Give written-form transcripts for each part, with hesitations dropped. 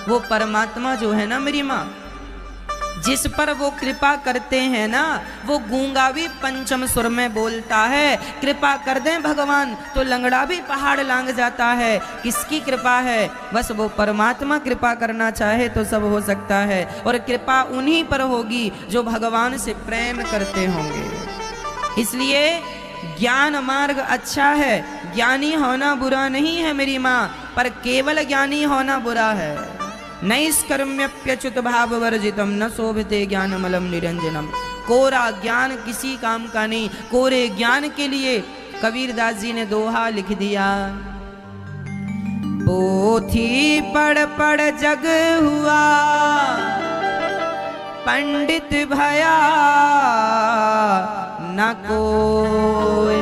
वो परमात्मा जो है ना मेरी माँ, जिस पर वो कृपा करते हैं ना, वो गूंगा भी पंचम सुर में बोलता है। कृपा कर दें भगवान तो लंगड़ा भी पहाड़ लांग जाता है। किसकी कृपा है? बस वो परमात्मा कृपा करना चाहे तो सब हो सकता है। और कृपा उन्हीं पर होगी जो भगवान से प्रेम करते होंगे। इसलिए ज्ञान मार्ग अच्छा है, ज्ञानी होना बुरा नहीं है मेरी माँ, पर केवल ज्ञानी होना बुरा है। नैष्कर्म्यप्यच्युत भाव वर्जितम न शोभते ज्ञानमलम निरंजनम। कोरा ज्ञान किसी काम का नहीं। कोरे ज्ञान के लिए कबीरदास जी ने दोहा लिख दिया, पोथी पढ़ पढ़ जग हुआ पंडित भया न कोई,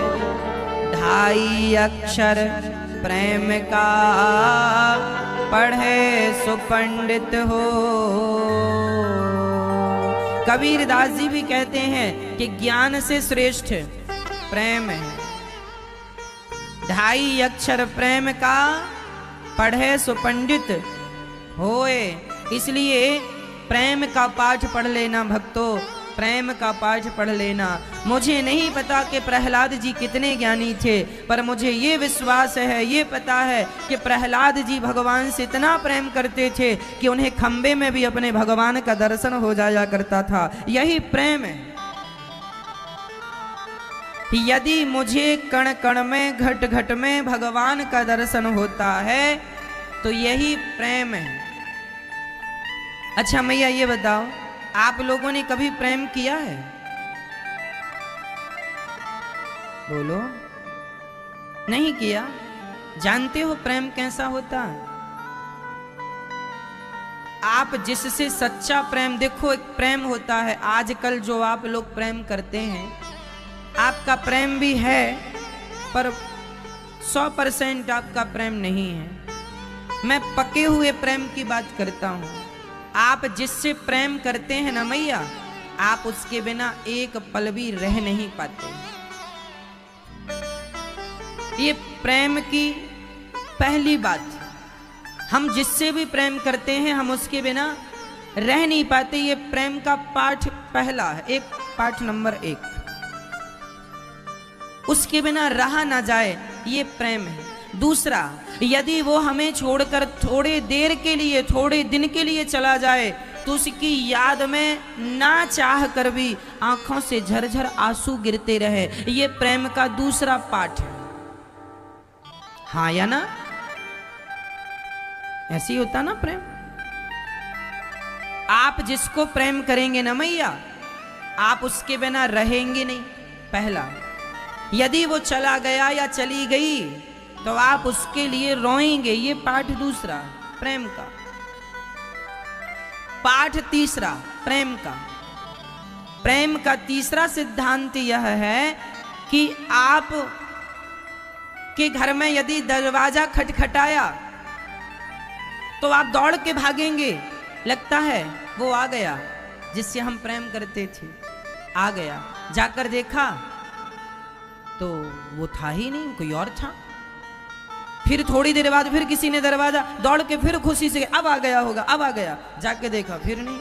ढाई अक्षर प्रेम का पढ़े सो पंडित हो। कबीरदास जी भी कहते हैं कि ज्ञान से श्रेष्ठ प्रेम है। ढाई अक्षर प्रेम का पढ़े सो पंडित होए। इसलिए प्रेम का पाठ पढ़ लेना भक्तों, प्रेम का पाठ पढ़ लेना। मुझे नहीं पता कि प्रहलाद जी कितने ज्ञानी थे, पर मुझे ये विश्वास है, ये पता है कि प्रहलाद जी भगवान से इतना प्रेम करते थे कि उन्हें खंबे में भी अपने भगवान का दर्शन हो जाया करता था। यही प्रेम है। यदि मुझे कण कण में घट घट में भगवान का दर्शन होता है तो यही प्रेम है। अच्छा मैया ये बताओ, आप लोगों ने कभी प्रेम किया है? बोलो। नहीं किया? जानते हो प्रेम कैसा होता है? आप जिससे सच्चा प्रेम, देखो एक प्रेम होता है, आजकल जो आप लोग प्रेम करते हैं, आपका प्रेम भी है पर 100% आपका प्रेम नहीं है। मैं पके हुए प्रेम की बात करता हूं। आप जिससे प्रेम करते हैं ना मैया, आप उसके बिना एक पल भी रह नहीं पाते। ये प्रेम की पहली बात। हम जिससे भी प्रेम करते हैं हम उसके बिना रह नहीं पाते। ये प्रेम का पाठ पहला है, एक पाठ नंबर 1। उसके बिना रहा ना जाए, ये प्रेम है। दूसरा, यदि वो हमें छोड़कर थोड़े देर के लिए, थोड़े दिन के लिए चला जाए तो उसकी याद में ना चाह कर भी आंखों से झरझर आंसू गिरते रहे, ये प्रेम का दूसरा पाठ है। हाँ या ना? ऐसी होता ना प्रेम। आप जिसको प्रेम करेंगे ना मैया, आप उसके बिना रहेंगे नहीं। पहला, यदि वो चला गया या चली गई तो आप उसके लिए रोएंगे, ये पाठ दूसरा प्रेम का। पाठ तीसरा प्रेम का। प्रेम का तीसरा सिद्धांत यह है कि आप के घर में यदि दरवाजा खटखटाया तो आप दौड़ के भागेंगे। लगता है वो आ गया जिससे हम प्रेम करते थे, आ गया। जाकर देखा तो वो था ही नहीं, कोई और था। फिर थोड़ी देर बाद फिर किसी ने दरवाजा, दौड़ के फिर खुशी से अब आ गया होगा, अब आ गया। जाके देखा फिर नहीं।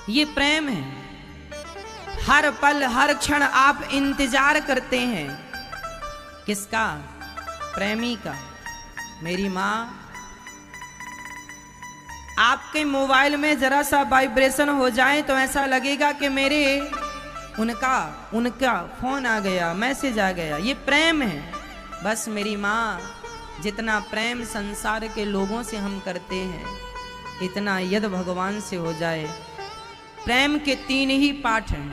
ये प्रेम है। हर पल हर क्षण आप इंतजार करते हैं। किसका? प्रेमी का। मेरी माँ, आपके मोबाइल में जरा सा वाइब्रेशन हो जाए तो ऐसा लगेगा कि मेरे उनका फोन आ गया, मैसेज आ गया। ये प्रेम है। बस मेरी माँ, जितना प्रेम संसार के लोगों से हम करते हैं, इतना यदि भगवान से हो जाए। प्रेम के 3 ही पाठ हैं।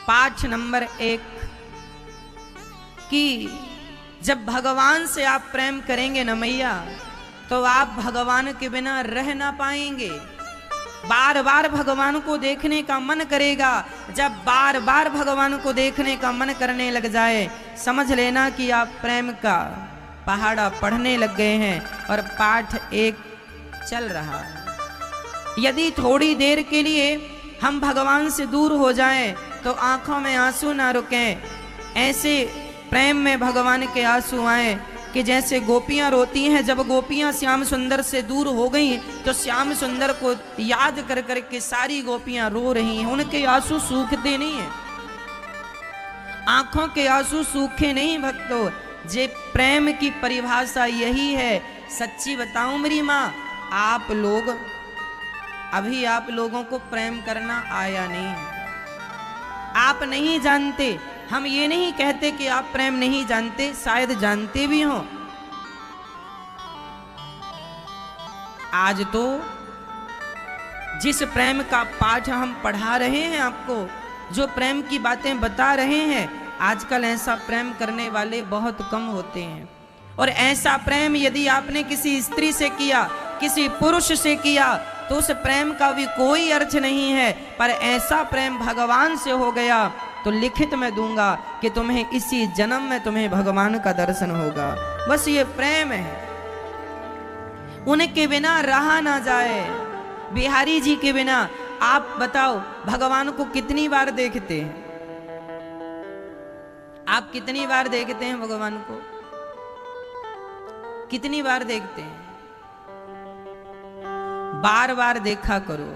पाठ नंबर 1 कि जब भगवान से आप प्रेम करेंगे ना मैया, तो आप भगवान के बिना रह ना पाएंगे। बार बार भगवान को देखने का मन करेगा। जब बार बार भगवान को देखने का मन करने लग जाए, समझ लेना कि आप प्रेम का पहाड़ा पढ़ने लग गए हैं और पाठ 1 चल रहा है। यदि थोड़ी देर के लिए हम भगवान से दूर हो जाएं तो आंखों में आंसू ना रुकें। ऐसे प्रेम में भगवान के आंसू आए कि जैसे गोपियां रोती हैं, जब गोपियां श्याम सुंदर से दूर हो गई तो श्याम सुंदर को याद कर कर के सारी गोपियां रो रही हैं। उनके आंसू सूखते नहीं हैं, आंखों के आंसू सूखे नहीं भक्तों। जे प्रेम की परिभाषा यही है। सच्ची बताऊं मेरी माँ, आप लोग अभी आप लोगों को प्रेम करना आया नहीं, आप नहीं जानते। हम ये नहीं कहते कि आप प्रेम नहीं जानते, शायद जानते भी हो। आज तो जिस प्रेम का पाठ हम पढ़ा रहे हैं आपको, जो प्रेम की बातें बता रहे हैं, आजकल ऐसा प्रेम करने वाले बहुत कम होते हैं। और ऐसा प्रेम यदि आपने किसी स्त्री से किया, किसी पुरुष से किया, तो उस प्रेम का भी कोई अर्थ नहीं है। पर ऐसा प्रेम भगवान से हो गया तो लिखित मैं दूंगा कि तुम्हें इसी जन्म में तुम्हें भगवान का दर्शन होगा। बस ये प्रेम है, उनके बिना रहा ना जाए। बिहारी जी के बिना आप बताओ भगवान को कितनी बार देखते हैं? आप कितनी बार देखते हैं भगवान को? कितनी बार देखते हैं? बार बार देखा करो।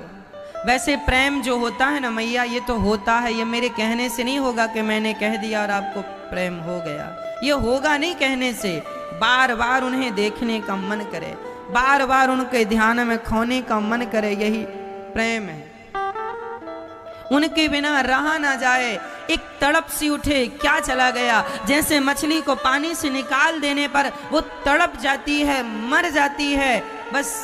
वैसे प्रेम जो होता है ना मैया, ये तो होता है, ये मेरे कहने से नहीं होगा कि मैंने कह दिया और आपको प्रेम हो गया। ये होगा नहीं कहने से, बार बार उन्हें देखने का मन करे, बार बार उनके ध्यान में खोने का मन करे, यही प्रेम है। उनके बिना रहा ना जाए, एक तड़प सी उठे, क्या चला गया। जैसे मछली को पानी से निकाल देने पर वो तड़प जाती है, मर जाती है, बस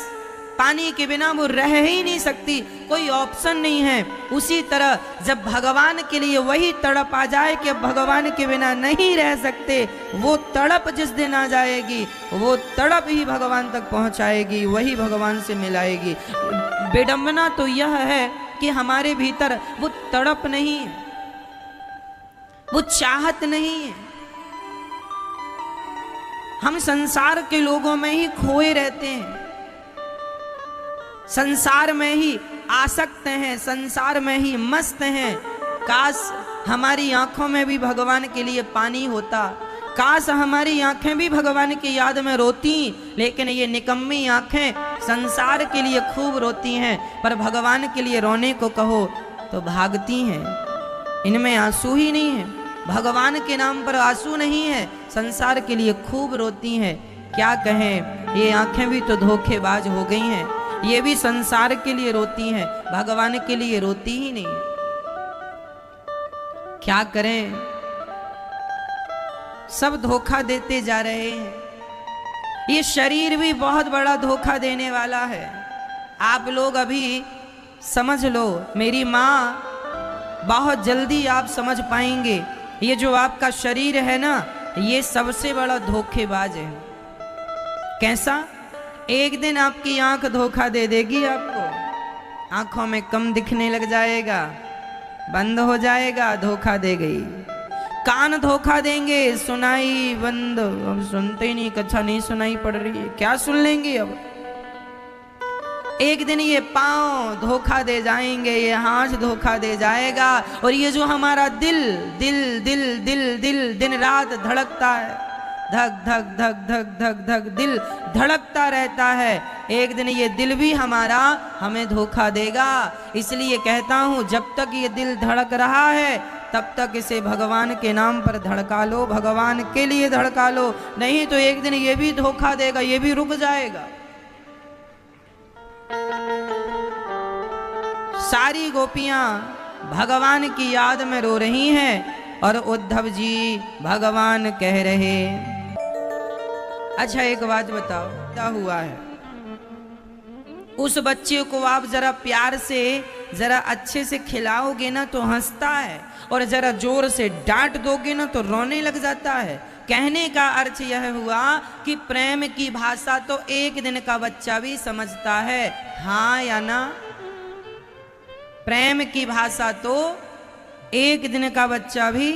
पानी के बिना वो रह ही नहीं सकती, कोई ऑप्शन नहीं है। उसी तरह जब भगवान के लिए वही तड़प आ जाए कि भगवान के बिना नहीं रह सकते, वो तड़प जिस दिन आ जाएगी, वो तड़प ही भगवान तक पहुंचाएगी, वही भगवान से मिलाएगी। विडंबना तो यह है कि हमारे भीतर वो तड़प नहीं है, वो चाहत नहीं है। हम संसार के लोगों में ही खोए रहते हैं, संसार में ही आसक्त हैं, संसार में ही मस्त हैं। काश हमारी आंखों में भी भगवान के लिए पानी होता, काश हमारी आंखें भी भगवान की याद में रोती। लेकिन ये निकम्मी आंखें संसार के लिए खूब रोती हैं, पर भगवान के लिए रोने को कहो तो भागती हैं। इनमें आंसू ही नहीं है, भगवान के नाम पर आंसू नहीं है, संसार के लिए खूब रोती हैं। क्या कहें, ये आंखें भी तो धोखेबाज हो गई हैं, ये भी संसार के लिए रोती हैं, भगवान के लिए रोती ही नहीं। क्या करें, सब धोखा देते जा रहे हैं। ये शरीर भी बहुत बड़ा धोखा देने वाला है। आप लोग अभी समझ लो, मेरी माँ, बहुत जल्दी आप समझ पाएंगे। ये जो आपका शरीर है ना, ये सबसे बड़ा धोखेबाज है। कैसा? एक दिन आपकी आंख धोखा दे देगी आपको, आंखों में कम दिखने लग जाएगा, बंद हो जाएगा, धोखा दे गई। कान धोखा देंगे, सुनाई बंद, अब सुनते ही नहीं, कच्छा नहीं सुनाई पड़ रही है, क्या सुन लेंगे अब। एक दिन ये पांव धोखा दे जाएंगे, ये हाथ धोखा दे जाएगा, और ये जो हमारा दिल दिल दिल दिल दिल दिन रात धड़कता है, धक धक धक धक धक धक दिल धड़कता रहता है, एक दिन ये दिल भी हमारा हमें धोखा देगा। इसलिए कहता हूं, जब तक ये दिल धड़क रहा है तब तक इसे भगवान के नाम पर धड़का लो, भगवान के लिए धड़का लो, नहीं तो एक दिन ये भी धोखा देगा, ये भी रुक जाएगा। सारी गोपियां भगवान की याद में रो रही हैं और उद्धव जी भगवान कह रहे। अच्छा एक बात बताओ, क्या हुआ है? उस बच्चे को आप जरा प्यार से, जरा अच्छे से खिलाओगे ना तो हंसता है, और जरा जोर से डांट दोगे ना तो रोने लग जाता है। कहने का अर्थ यह हुआ कि प्रेम की भाषा तो एक दिन का बच्चा भी समझता है, हाँ या ना? प्रेम की भाषा तो एक दिन का बच्चा भी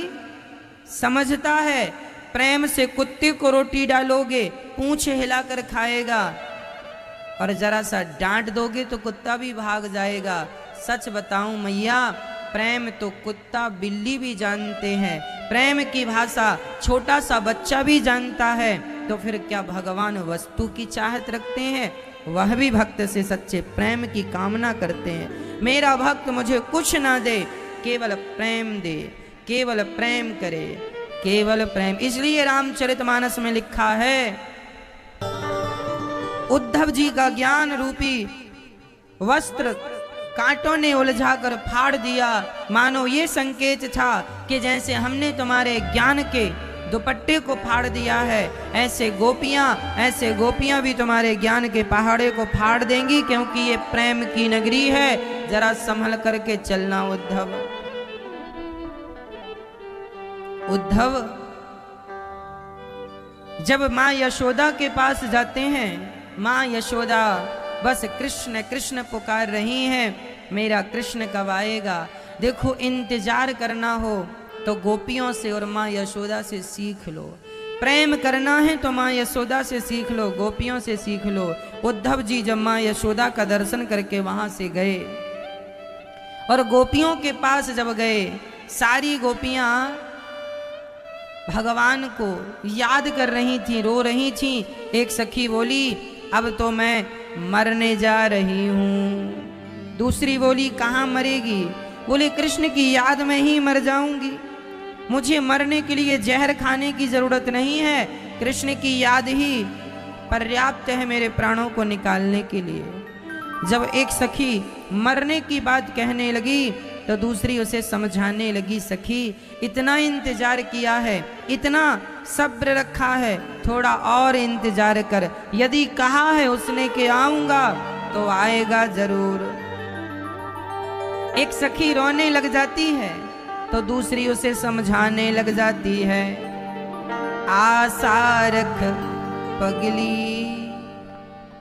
समझता है। प्रेम से कुत्ते को रोटी डालोगे, पूंछ हिलाकर खाएगा, और जरा सा डांट दोगे तो कुत्ता भी भाग जाएगा। सच बताऊं मैया, प्रेम तो कुत्ता बिल्ली भी जानते हैं, प्रेम की भाषा छोटा सा बच्चा भी जानता है। तो फिर क्या भगवान वस्तु की चाहत रखते हैं? वह भी भक्त से सच्चे प्रेम की कामना करते हैं। मेरा भक्त मुझे कुछ ना दे, केवल प्रेम दे, केवल प्रेम करे, केवल प्रेम। इसलिए रामचरितमानस में लिखा है, उद्धव जी का ज्ञान रूपी वस्त्र कांटों ने उलझा कर फाड़ दिया। मानो ये संकेत था कि जैसे हमने तुम्हारे ज्ञान के दुपट्टे को फाड़ दिया है, ऐसे गोपियां भी तुम्हारे ज्ञान के पहाड़े को फाड़ देंगी, क्योंकि ये प्रेम की नगरी है। जरा संभल करके चलना उद्धव। उद्धव जब मां यशोदा के पास जाते हैं, मां यशोदा बस कृष्ण कृष्ण पुकार रही हैं, मेरा कृष्ण कब आएगा। देखो, इंतजार करना हो तो गोपियों से और मां यशोदा से सीख लो। प्रेम करना है तो मां यशोदा से सीख लो, गोपियों से सीख लो। उद्धव जी जब मां यशोदा का दर्शन करके वहां से गए और गोपियों के पास जब गए, सारी गोपियां भगवान को याद कर रही थी, रो रही थी। एक सखी बोली, अब तो मैं मरने जा रही हूं। दूसरी बोली, कहां मरेगी? बोले, कृष्ण की याद में ही मर जाऊंगी, मुझे मरने के लिए जहर खाने की जरूरत नहीं है, कृष्ण की याद ही पर्याप्त है मेरे प्राणों को निकालने के लिए। जब एक सखी मरने की बात कहने लगी तो दूसरी उसे समझाने लगी, सखी इतना इंतजार किया है, इतना सब्र रखा है, थोड़ा और इंतजार कर। यदि कहा है उसने कि आऊंगा तो आएगा जरूर। एक सखी रोने लग जाती है तो दूसरी उसे समझाने लग जाती है, आशा रख पगली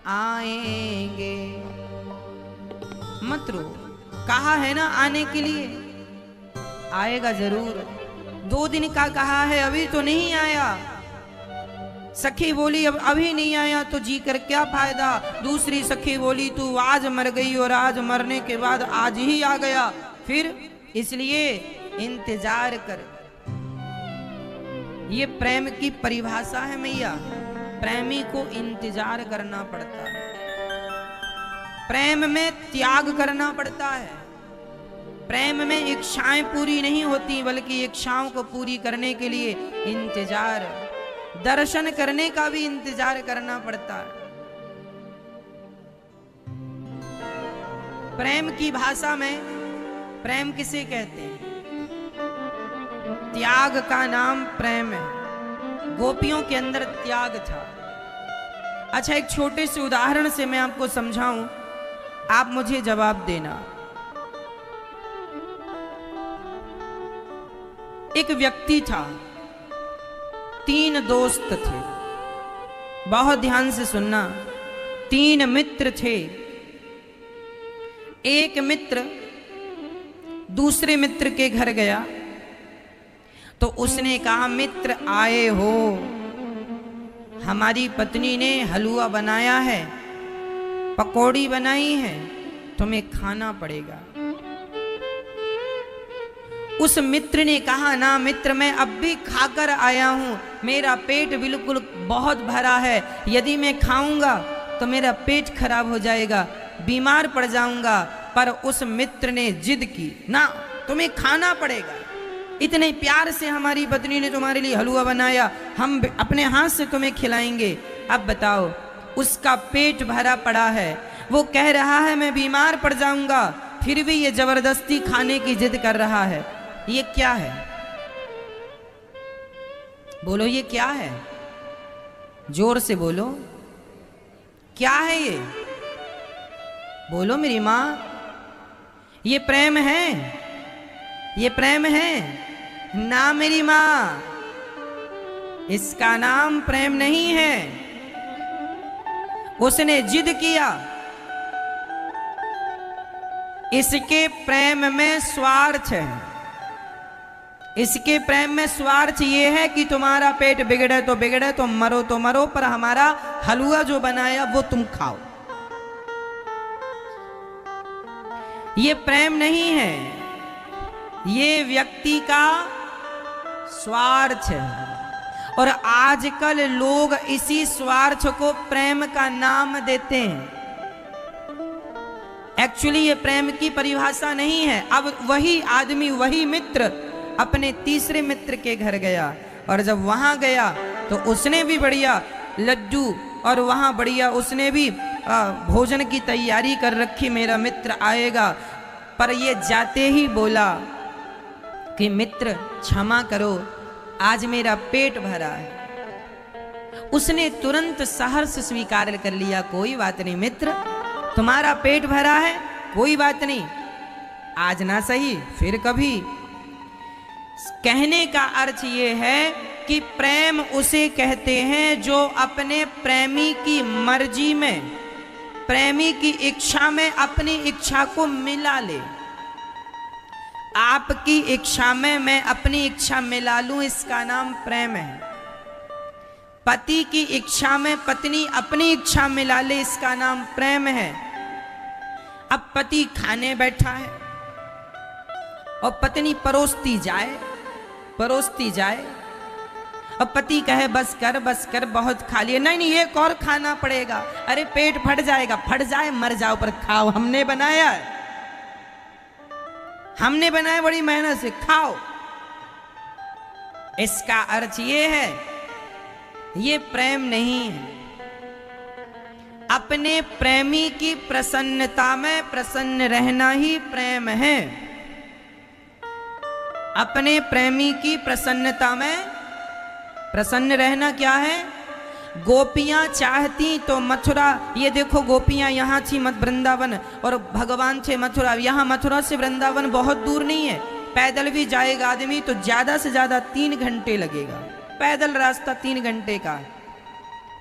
आएंगे, मत रो, कहा है ना आने के लिए, आएगा जरूर। 2 दिन का कहा है, अभी तो नहीं आया। सखी बोली, अब अभी नहीं आया तो जी कर क्या फायदा। दूसरी सखी बोली, तू आज मर गई और आज मरने के बाद आज ही आ गया, फिर इसलिए इंतजार कर। ये प्रेम की परिभाषा है मैया। प्रेमी को इंतजार करना पड़ता है, प्रेम में त्याग करना पड़ता है। प्रेम में इच्छाएं पूरी नहीं होती, बल्कि इच्छाओं को पूरी करने के लिए इंतजार, दर्शन करने का भी इंतजार करना पड़ता है। प्रेम की भाषा में प्रेम किसे कहते हैं? त्याग का नाम प्रेम है। गोपियों के अंदर त्याग था। अच्छा, एक छोटे से उदाहरण से मैं आपको समझाऊं, आप मुझे जवाब देना। एक व्यक्ति था, 3 दोस्त थे। बहुत ध्यान से सुनना। 3 मित्र थे। एक मित्र दूसरे मित्र के घर गया तो उसने कहा, मित्र आए हो, हमारी पत्नी ने हलवा बनाया है, पकौड़ी बनाई है, तुम्हें खाना पड़ेगा। उस मित्र ने कहा, ना मित्र, मैं अब भी खाकर आया हूं, मेरा पेट बिल्कुल बहुत भरा है, यदि मैं खाऊंगा तो मेरा पेट खराब हो जाएगा, बीमार पड़ जाऊंगा। पर उस मित्र ने जिद की, ना तुम्हें खाना पड़ेगा, इतने प्यार से हमारी पत्नी ने तुम्हारे लिए हलवा बनाया, हम अपने हाथ से तुम्हें खिलाएंगे। अब बताओ, उसका पेट भरा पड़ा है, वो कह रहा है मैं बीमार पड़ जाऊंगा, फिर भी ये जबरदस्ती खाने की जिद कर रहा है। ये क्या है? बोलो, ये क्या है? जोर से बोलो, क्या है ये? बोलो मेरी मां, ये प्रेम है? ये प्रेम है? ना मेरी मां, इसका नाम प्रेम नहीं है। उसने जिद किया। इसके प्रेम में स्वार्थ है। इसके प्रेम में स्वार्थ ये है कि तुम्हारा पेट बिगड़े तो बिगड़े, तो मरो, पर हमारा हलवा जो बनाया वो तुम खाओ। ये प्रेम नहीं है, ये व्यक्ति का स्वार्थ है। और आजकल लोग इसी स्वार्थ को प्रेम का नाम देते हैं। एक्चुअली ये प्रेम की परिभाषा नहीं है। अब वही आदमी, वही मित्र अपने तीसरे मित्र के घर गया, और जब वहां गया तो उसने भी बढ़िया लड्डू और वहां बढ़िया उसने भी भोजन की तैयारी कर रखी, मेरा मित्र आएगा। पर ये जाते ही बोला कि मित्र क्षमा करो, आज मेरा पेट भरा है। उसने तुरंत सहर्ष स्वीकार कर लिया, कोई बात नहीं मित्र, तुम्हारा पेट भरा है, कोई बात नहीं, आज ना सही फिर कभी। कहने का अर्थ ये है कि प्रेम उसे कहते हैं जो अपने प्रेमी की मर्जी में, प्रेमी की इच्छा में अपनी इच्छा को मिला ले। आपकी इच्छा में मैं अपनी इच्छा मिला लूं, इसका नाम प्रेम है। पति की इच्छा में पत्नी अपनी इच्छा मिला ले, इसका नाम प्रेम है। अब पति खाने बैठा है और पत्नी परोसती जाए, अब पति कहे बस कर बहुत खा लिए, नहीं एक और खाना पड़ेगा, अरे पेट फट जाएगा, फट जाए मर जाओ पर खाओ, हमने बनाया बड़ी मेहनत से, खाओ। इसका अर्थ ये है, ये प्रेम नहीं है। अपने प्रेमी की प्रसन्नता में प्रसन्न रहना ही प्रेम है। अपने प्रेमी की प्रसन्नता में प्रसन्न रहना क्या है? गोपियां चाहती तो मथुरा, ये देखो गोपियां यहाँ थी वृंदावन और भगवान थे मथुरा। यहाँ मथुरा से वृंदावन बहुत दूर नहीं है, पैदल भी जाएगा आदमी तो ज्यादा से ज्यादा 3 घंटे लगेगा, पैदल रास्ता 3 घंटे का है,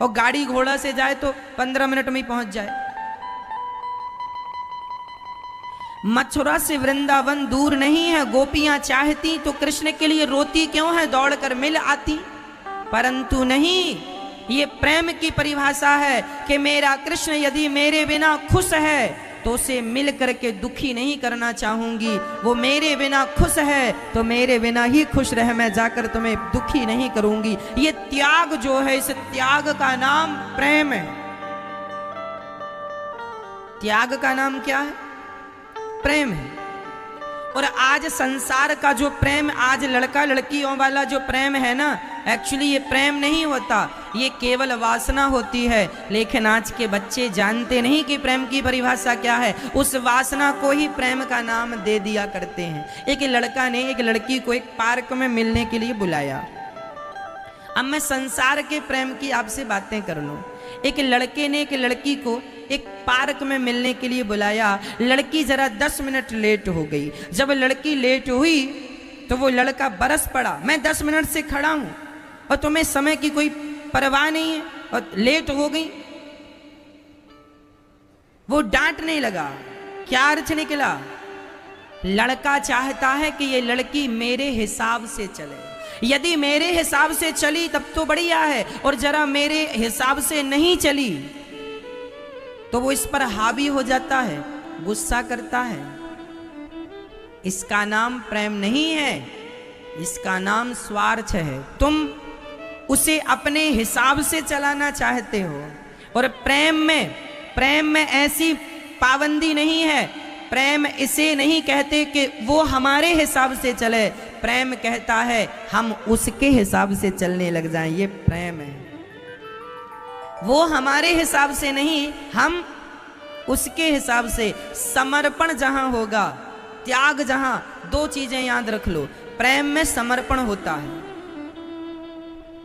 और गाड़ी घोड़ा से जाए तो 15 मिनट में ही पहुंच जाए। मथुरा से वृंदावन दूर नहीं है। गोपियां चाहती तो कृष्ण के लिए रोती क्यों है, दौड़कर मिल आती, परंतु नहीं। ये प्रेम की परिभाषा है कि मेरा कृष्ण यदि मेरे बिना खुश है तो उसे मिल करके दुखी नहीं करना चाहूंगी, वो मेरे बिना खुश है तो मेरे बिना ही खुश रहे, मैं जाकर तुम्हें दुखी नहीं करूंगी। ये त्याग जो है, इस त्याग का नाम प्रेम है। त्याग का नाम क्या है? प्रेम है। और आज संसार का जो प्रेम, आज लड़का लड़कियों वाला जो प्रेम है ना, एक्चुअली ये प्रेम नहीं होता, ये केवल वासना होती है। लेकिन आज के बच्चे जानते नहीं कि प्रेम की परिभाषा क्या है, उस वासना को ही प्रेम का नाम दे दिया करते हैं। एक लड़का ने एक लड़की को एक पार्क में मिलने के लिए बुलाया। अब मैं संसार के प्रेम की आपसे बातें कर लूं। एक लड़के ने एक लड़की को एक पार्क में मिलने के लिए बुलाया। लड़की जरा 10 मिनट लेट हो गई। जब लड़की लेट हुई तो वो लड़का बरस पड़ा, मैं 10 मिनट से खड़ा हूं और तुम्हें समय की कोई परवाह नहीं है और लेट हो गई। वो डांटने लगा। क्या अर्थ निकला? लड़का चाहता है कि ये लड़की मेरे हिसाब से चले, यदि मेरे हिसाब से चली तब तो बढ़िया है, और जरा मेरे हिसाब से नहीं चली तो वो इस पर हावी हो जाता है, गुस्सा करता है। इसका नाम प्रेम नहीं है, इसका नाम स्वार्थ है। तुम उसे अपने हिसाब से चलाना चाहते हो। और प्रेम में ऐसी पाबंदी नहीं है। प्रेम इसे नहीं कहते कि वो हमारे हिसाब से चले, प्रेम कहता है हम उसके हिसाब से चलने लग जाएं, ये प्रेम है। वो हमारे हिसाब से नहीं, हम उसके हिसाब से। समर्पण जहां होगा, त्याग जहां, 2 चीजें याद रख लो। प्रेम में समर्पण होता है।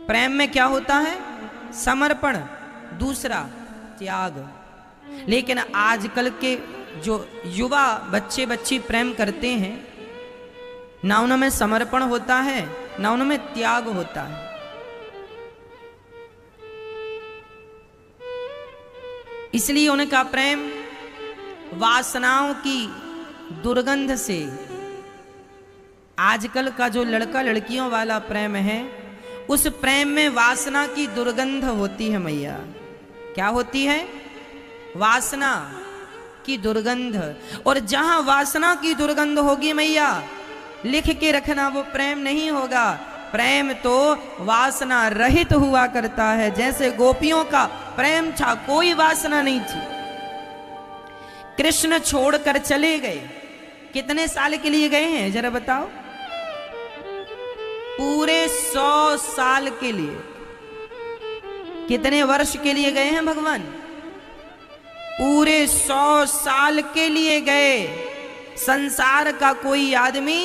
प्रेम में क्या होता है? समर्पण। दूसरा त्याग। लेकिन आजकल के जो युवा बच्चे बच्ची प्रेम करते हैं, ना उनमें समर्पण होता है ना उनमें त्याग होता है। इसलिए उनका प्रेम वासनाओं की दुर्गंध से, आजकल का जो लड़का लड़कियों वाला प्रेम है, उस प्रेम में वासना की दुर्गंध होती है मैया। क्या होती है? वासना की दुर्गंध। और जहां वासना की दुर्गंध होगी मैया, लिख के रखना, वो प्रेम नहीं होगा। प्रेम तो वासना रहित हुआ करता है। जैसे गोपियों का प्रेम था, कोई वासना नहीं थी। कृष्ण छोड़कर चले गए। कितने साल के लिए गए हैं जरा बताओ? पूरे 100 साल के लिए। कितने वर्ष के लिए गए हैं भगवान? पूरे 100 साल के लिए गए। संसार का कोई आदमी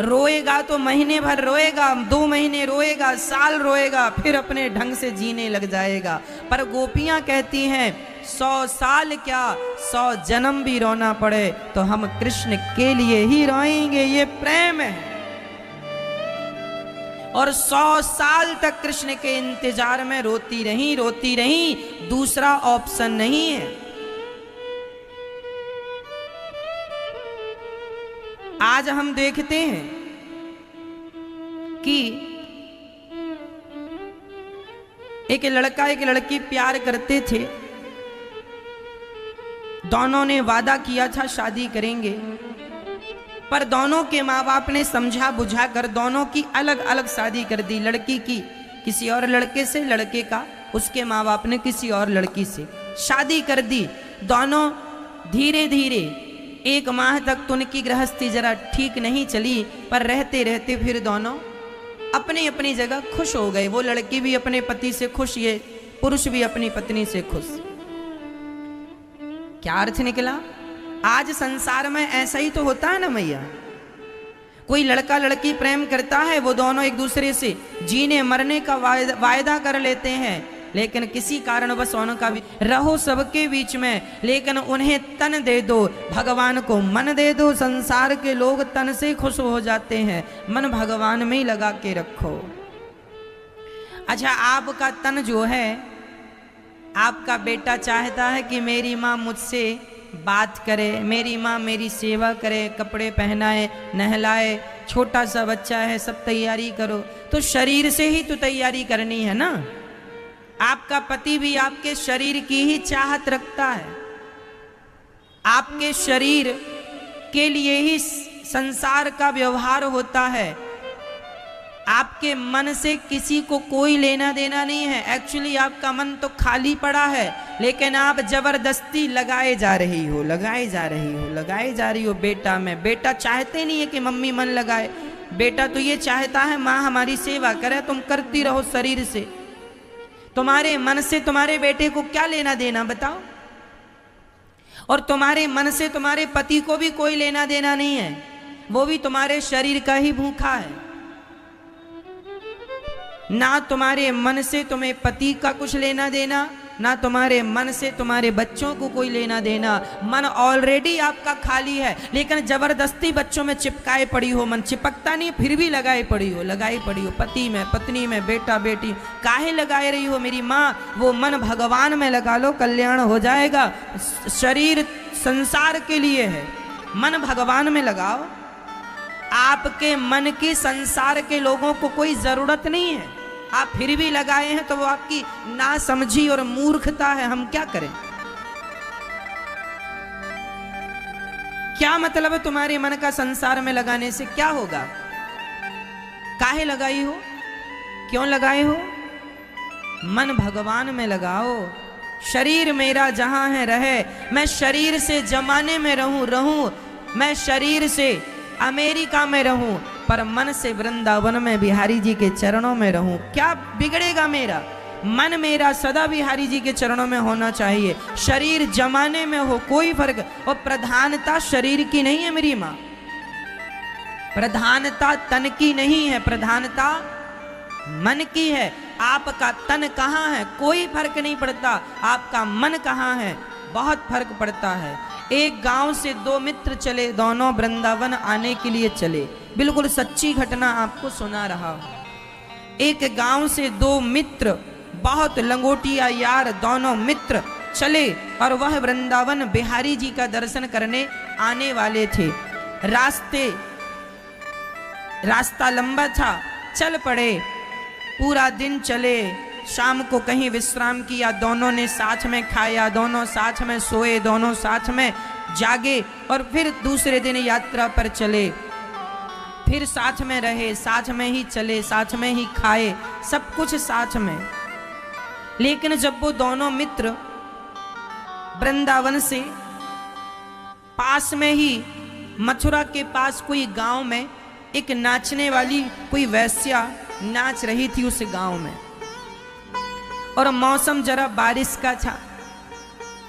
रोएगा तो महीने भर रोएगा, 2 महीने रोएगा, साल रोएगा, फिर अपने ढंग से जीने लग जाएगा। पर गोपियां कहती हैं 100 साल क्या, 100 जन्म भी रोना पड़े तो हम कृष्ण के लिए ही रोएंगे। ये प्रेम है। और 100 साल तक कृष्ण के इंतजार में रोती रही, दूसरा ऑप्शन नहीं है। आज हम देखते हैं कि एक लड़का एक लड़की प्यार करते थे, दोनों ने वादा किया था शादी करेंगे, पर दोनों के माँ बाप ने समझा बुझा कर दोनों की अलग अलग शादी कर दी। लड़की की किसी और लड़के से, लड़के का उसके माँ बाप ने किसी और लड़की से शादी कर दी। दोनों धीरे धीरे 1 माह तक तो उनकी गृहस्थी जरा ठीक नहीं चली, पर रहते रहते फिर दोनों अपनी अपनी जगह खुश हो गए। वो लड़की भी अपने पति से खुश, ये पुरुष भी अपनी पत्नी से खुश। क्या अर्थ निकला? आज संसार में ऐसा ही तो होता है ना मैया। कोई लड़का लड़की प्रेम करता है, वो दोनों एक दूसरे से जीने मरने का वायदा कर लेते हैं, लेकिन किसी कारणवश उनका भी रहो सबके बीच में, लेकिन उन्हें तन दे दो, भगवान को मन दे दो। संसार के लोग तन से खुश हो जाते हैं, मन भगवान में ही लगा के रखो। अच्छा, आपका तन जो है, आपका बेटा चाहता है कि मेरी माँ मुझसे बात करे, मेरी माँ मेरी सेवा करे, कपड़े पहनाए, नहलाए, छोटा सा बच्चा है, सब तैयारी करो। तो शरीर से ही तो तैयारी करनी है ना। आपका पति भी आपके शरीर की ही चाहत रखता है, आपके शरीर के लिए ही संसार का व्यवहार होता है। आपके मन से किसी को कोई लेना देना नहीं है। एक्चुअली आपका मन तो खाली पड़ा है, लेकिन आप जबरदस्ती लगाए जा रही हो, लगाए जा रही हो, लगाए जा रही हो बेटा में। बेटा चाहते नहीं है कि मम्मी मन लगाए, बेटा तो ये चाहता है माँ हमारी सेवा करे, तुम करती रहो शरीर से। तुम्हारे मन से तुम्हारे बेटे को क्या लेना देना बताओ? और तुम्हारे मन से तुम्हारे पति को भी कोई लेना देना नहीं है, वो भी तुम्हारे शरीर का ही भूखा है। ना तुम्हारे मन से तुम्हें पति का कुछ लेना देना, ना तुम्हारे मन से तुम्हारे बच्चों को कोई लेना देना। मन ऑलरेडी आपका खाली है, लेकिन जबरदस्ती बच्चों में चिपकाए पड़ी हो। मन चिपकता नहीं, फिर भी लगाए पड़ी हो, लगाई पड़ी हो पति में, पत्नी में, बेटा बेटी। काहे लगाए रही हो मेरी माँ? वो मन भगवान में लगा लो, कल्याण हो जाएगा। शरीर संसार के लिए है, मन भगवान में लगाओ। आपके मन की संसार के लोगों को कोई जरूरत नहीं है, आप फिर भी लगाए हैं, तो वो आपकी नासमझी और मूर्खता है। हम क्या करें? क्या मतलब है तुम्हारे मन का संसार में लगाने से? क्या होगा? काहे लगाई हो? क्यों लगाए हो? मन भगवान में लगाओ। शरीर मेरा जहां है रहे, मैं शरीर से जमाने में रहूं, मैं शरीर से अमेरिका में रहूं, पर मन से वृंदावन में बिहारी जी के चरणों में रहूं। क्या बिगड़ेगा मेरा? मन मेरा सदा बिहारी जी के चरणों में होना चाहिए। शरीर जमाने में हो, कोई फर्क। और प्रधानता शरीर की नहीं है मेरी माँ, प्रधानता तन की नहीं है, प्रधानता मन की है। आपका तन कहाँ है कोई फर्क नहीं पड़ता, आपका मन कहाँ है बहुत फर्क पड़ता है। एक गांव से 2 मित्र चले, दोनों वृंदावन आने के लिए चले। बिल्कुल सच्ची घटना आपको सुना रहा हूं। एक गांव से 2 मित्र, बहुत लंगोटिया यार, दोनों मित्र चले और वह वृंदावन बिहारी जी का दर्शन करने आने वाले थे। रास्ता लंबा था, चल पड़े, पूरा दिन चले। शाम को कहीं विश्राम किया, दोनों ने साथ में खाया, दोनों साथ में सोए, दोनों साथ में जागे, और फिर दूसरे दिन यात्रा पर चले। फिर साथ में रहे, साथ में ही चले, साथ में ही खाए, सब कुछ साथ में। लेकिन जब वो दोनों मित्र वृंदावन से पास में ही मथुरा के पास कोई गांव में एक नाचने वाली कोई वैश्या नाच रही थी उस गांव में, और मौसम जरा बारिश का था,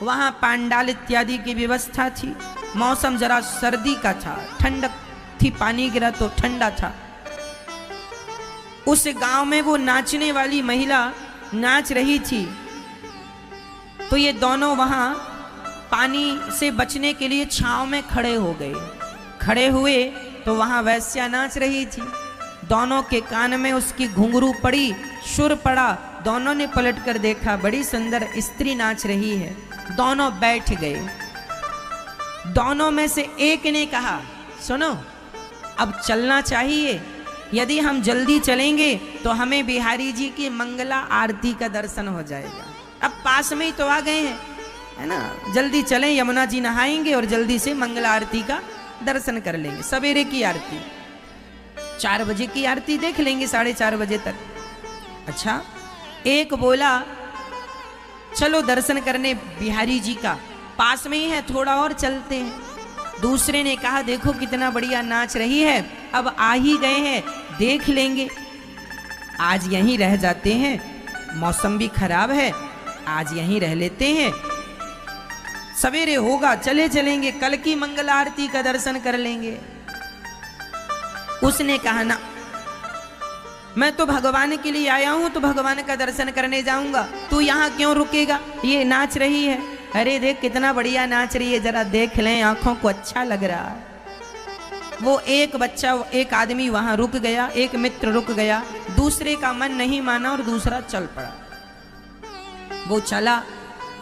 वहां पांडाल इत्यादि की व्यवस्था थी, मौसम जरा सर्दी का था, ठंडक थी, पानी गिरा तो ठंडा था। उस गांव में वो नाचने वाली महिला नाच रही थी, तो ये दोनों वहां पानी से बचने के लिए छांव में खड़े हो गए। खड़े हुए तो वहां वैश्या नाच रही थी, दोनों के कान में उसकी घुंघरू पड़ी, सुर पड़ा, दोनों ने पलट कर देखा, बड़ी सुंदर स्त्री नाच रही है। दोनों बैठ गए। दोनों में से एक ने कहा, सुनो, अब चलना चाहिए, यदि हम जल्दी चलेंगे तो हमें बिहारी जी की मंगला आरती का दर्शन हो जाएगा। अब पास में ही तो आ गए हैं, है ना, जल्दी चलें, यमुना जी नहाएंगे और जल्दी से मंगला आरती का दर्शन कर लेंगे। सवेरे की आरती, 4 बजे की आरती देख लेंगे, 4:30 बजे तक। अच्छा, एक बोला चलो दर्शन करने बिहारी जी का, पास में ही है, थोड़ा और चलते हैं। दूसरे ने कहा देखो कितना बढ़िया नाच रही है, अब आ ही गए हैं, देख लेंगे, आज यहीं रह जाते हैं, मौसम भी खराब है, आज यहीं रह लेते हैं, सवेरे होगा चले चलेंगे, कल की मंगल आरती का दर्शन कर लेंगे। उसने कहा ना, मैं तो भगवान के लिए आया हूं, तो भगवान का दर्शन करने जाऊंगा, तू यहां क्यों रुकेगा, ये नाच रही है, अरे देख कितना बढ़िया नाच रही है, जरा देख लें, आंखों को अच्छा लग रहा है। वो एक बच्चा, एक आदमी वहां रुक गया, एक मित्र रुक गया, दूसरे का मन नहीं माना और दूसरा चल पड़ा। वो चला,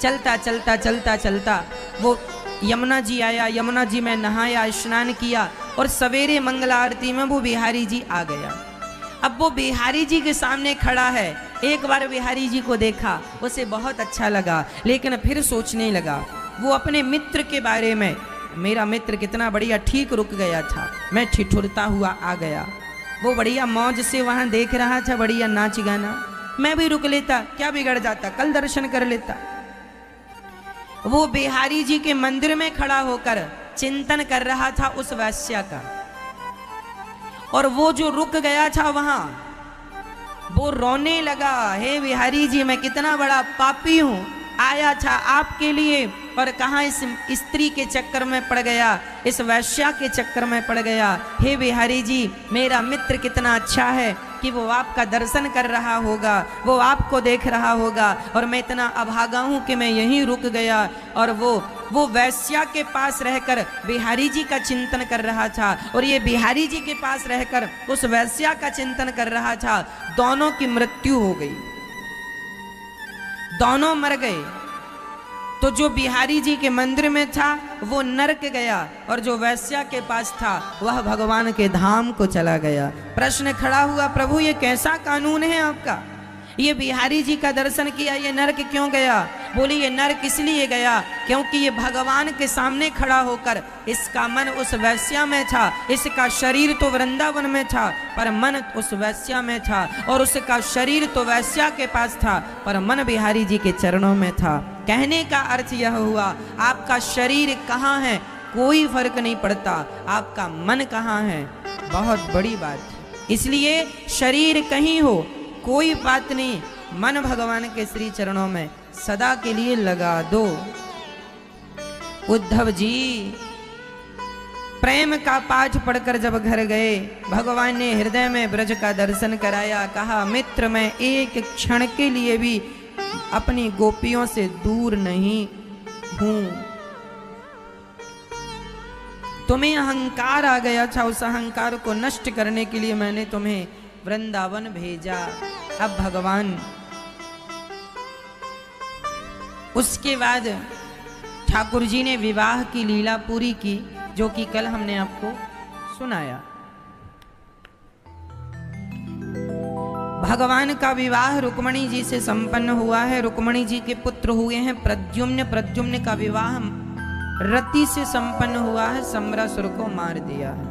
चलता चलता चलता चलता वो यमुना जी आया, यमुना जी में नहाया, स्नान किया, और सवेरे मंगला आरती में वो बिहारी जी आ गया। अब वो बिहारी जी के सामने खड़ा है, एक बार बिहारी जी को देखा, उसे बहुत अच्छा लगा, लेकिन फिर सोचने लगा वो अपने मित्र के बारे में, मेरा मित्र कितना बढ़िया ठीक रुक गया था, मैं ठिठुरता हुआ आ गया, वो बढ़िया मौज से वहां देख रहा था, बढ़िया नाच गाना, मैं भी रुक लेता, क्या बिगड़ जाता, कल दर्शन कर लेता। वो बिहारी जी के मंदिर में खड़ा होकर चिंतन कर रहा था उस वैश्या का, और वो जो रुक गया था वहां, वो रोने लगा, हे बिहारी जी, मैं कितना बड़ा पापी हूं, आया था आपके लिए और कहां इस स्त्री के चक्कर में पड़ गया, इस वैश्या के चक्कर में पड़ गया। हे बिहारी जी, मेरा मित्र कितना अच्छा है कि वो आपका दर्शन कर रहा होगा, वो आपको देख रहा होगा, और मैं इतना अभागा हूं कि मैं यहीं रुक गया, और वो वैश्या के पास रहकर बिहारी जी का चिंतन कर रहा था, और ये बिहारी जी के पास रहकर उस वैश्या का चिंतन कर रहा था। दोनों की मृत्यु हो गई, दोनों मर गए। तो जो बिहारी जी के मंदिर में था वो नरक गया, और जो वैश्या के पास था वह भगवान के धाम को चला गया। प्रश्न खड़ा हुआ, प्रभु ये कैसा कानून है आपका, ये बिहारी जी का दर्शन किया, ये नरक क्यों गया? बोली ये नरक इसलिए गया क्योंकि ये भगवान के सामने खड़ा होकर इसका मन उस वैश्या में था, इसका शरीर तो वृंदावन में था पर मन उस वैश्या में था, और उसका शरीर तो वैश्या के पास था पर मन बिहारी जी के चरणों में था। कहने का अर्थ यह हुआ, आपका शरीर कहाँ है कोई फर्क नहीं पड़ता, आपका मन कहाँ है बहुत बड़ी बात है। इसलिए शरीर कहीं हो कोई बात नहीं, मन भगवान के श्री चरणों में सदा के लिए लगा दो। उद्धव जी प्रेम का पाठ पढ़कर जब घर गए, भगवान ने हृदय में ब्रज का दर्शन कराया, कहा मित्र मैं एक क्षण के लिए भी अपनी गोपियों से दूर नहीं हूं। तुम्हें अहंकार आ गया था, उस अहंकार को नष्ट करने के लिए मैंने तुम्हें वृंदावन भेजा। अब भगवान उसके बाद ठाकुर जी ने विवाह की लीला पूरी की, जो कि कल हमने आपको सुनाया। भगवान का विवाह रुक्मणी जी से संपन्न हुआ है। रुक्मणी जी के पुत्र हुए हैं प्रद्युम्न। प्रद्युम्न का विवाह रति से संपन्न हुआ है, सम्रासुर को मार दिया है।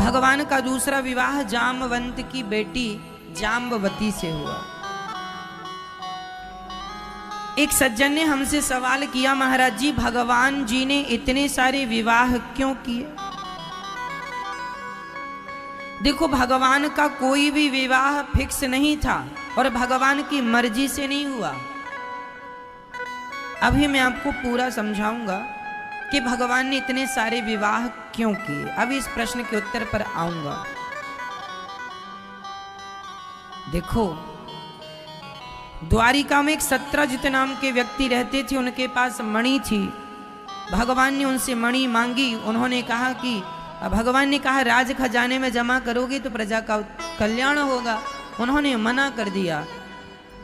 भगवान का दूसरा विवाह जामवंत की बेटी जाम्बवती से हुआ। एक सज्जन ने हमसे सवाल किया, महाराज जी भगवान जी ने इतने सारे विवाह क्यों किए? देखो, भगवान का कोई भी विवाह फिक्स नहीं था और भगवान की मर्जी से नहीं हुआ। अभी मैं आपको पूरा समझाऊंगा कि भगवान ने इतने सारे विवाह क्यों किए। अभी इस प्रश्न के उत्तर पर आऊंगा। देखो, द्वारिका में एक सत्रजित नाम के व्यक्ति रहते थे, उनके पास मणि थी। भगवान ने उनसे मणि मांगी। उन्होंने कहा कि भगवान ने कहा राज खजाने में जमा करोगे तो प्रजा का कल्याण होगा। उन्होंने मना कर दिया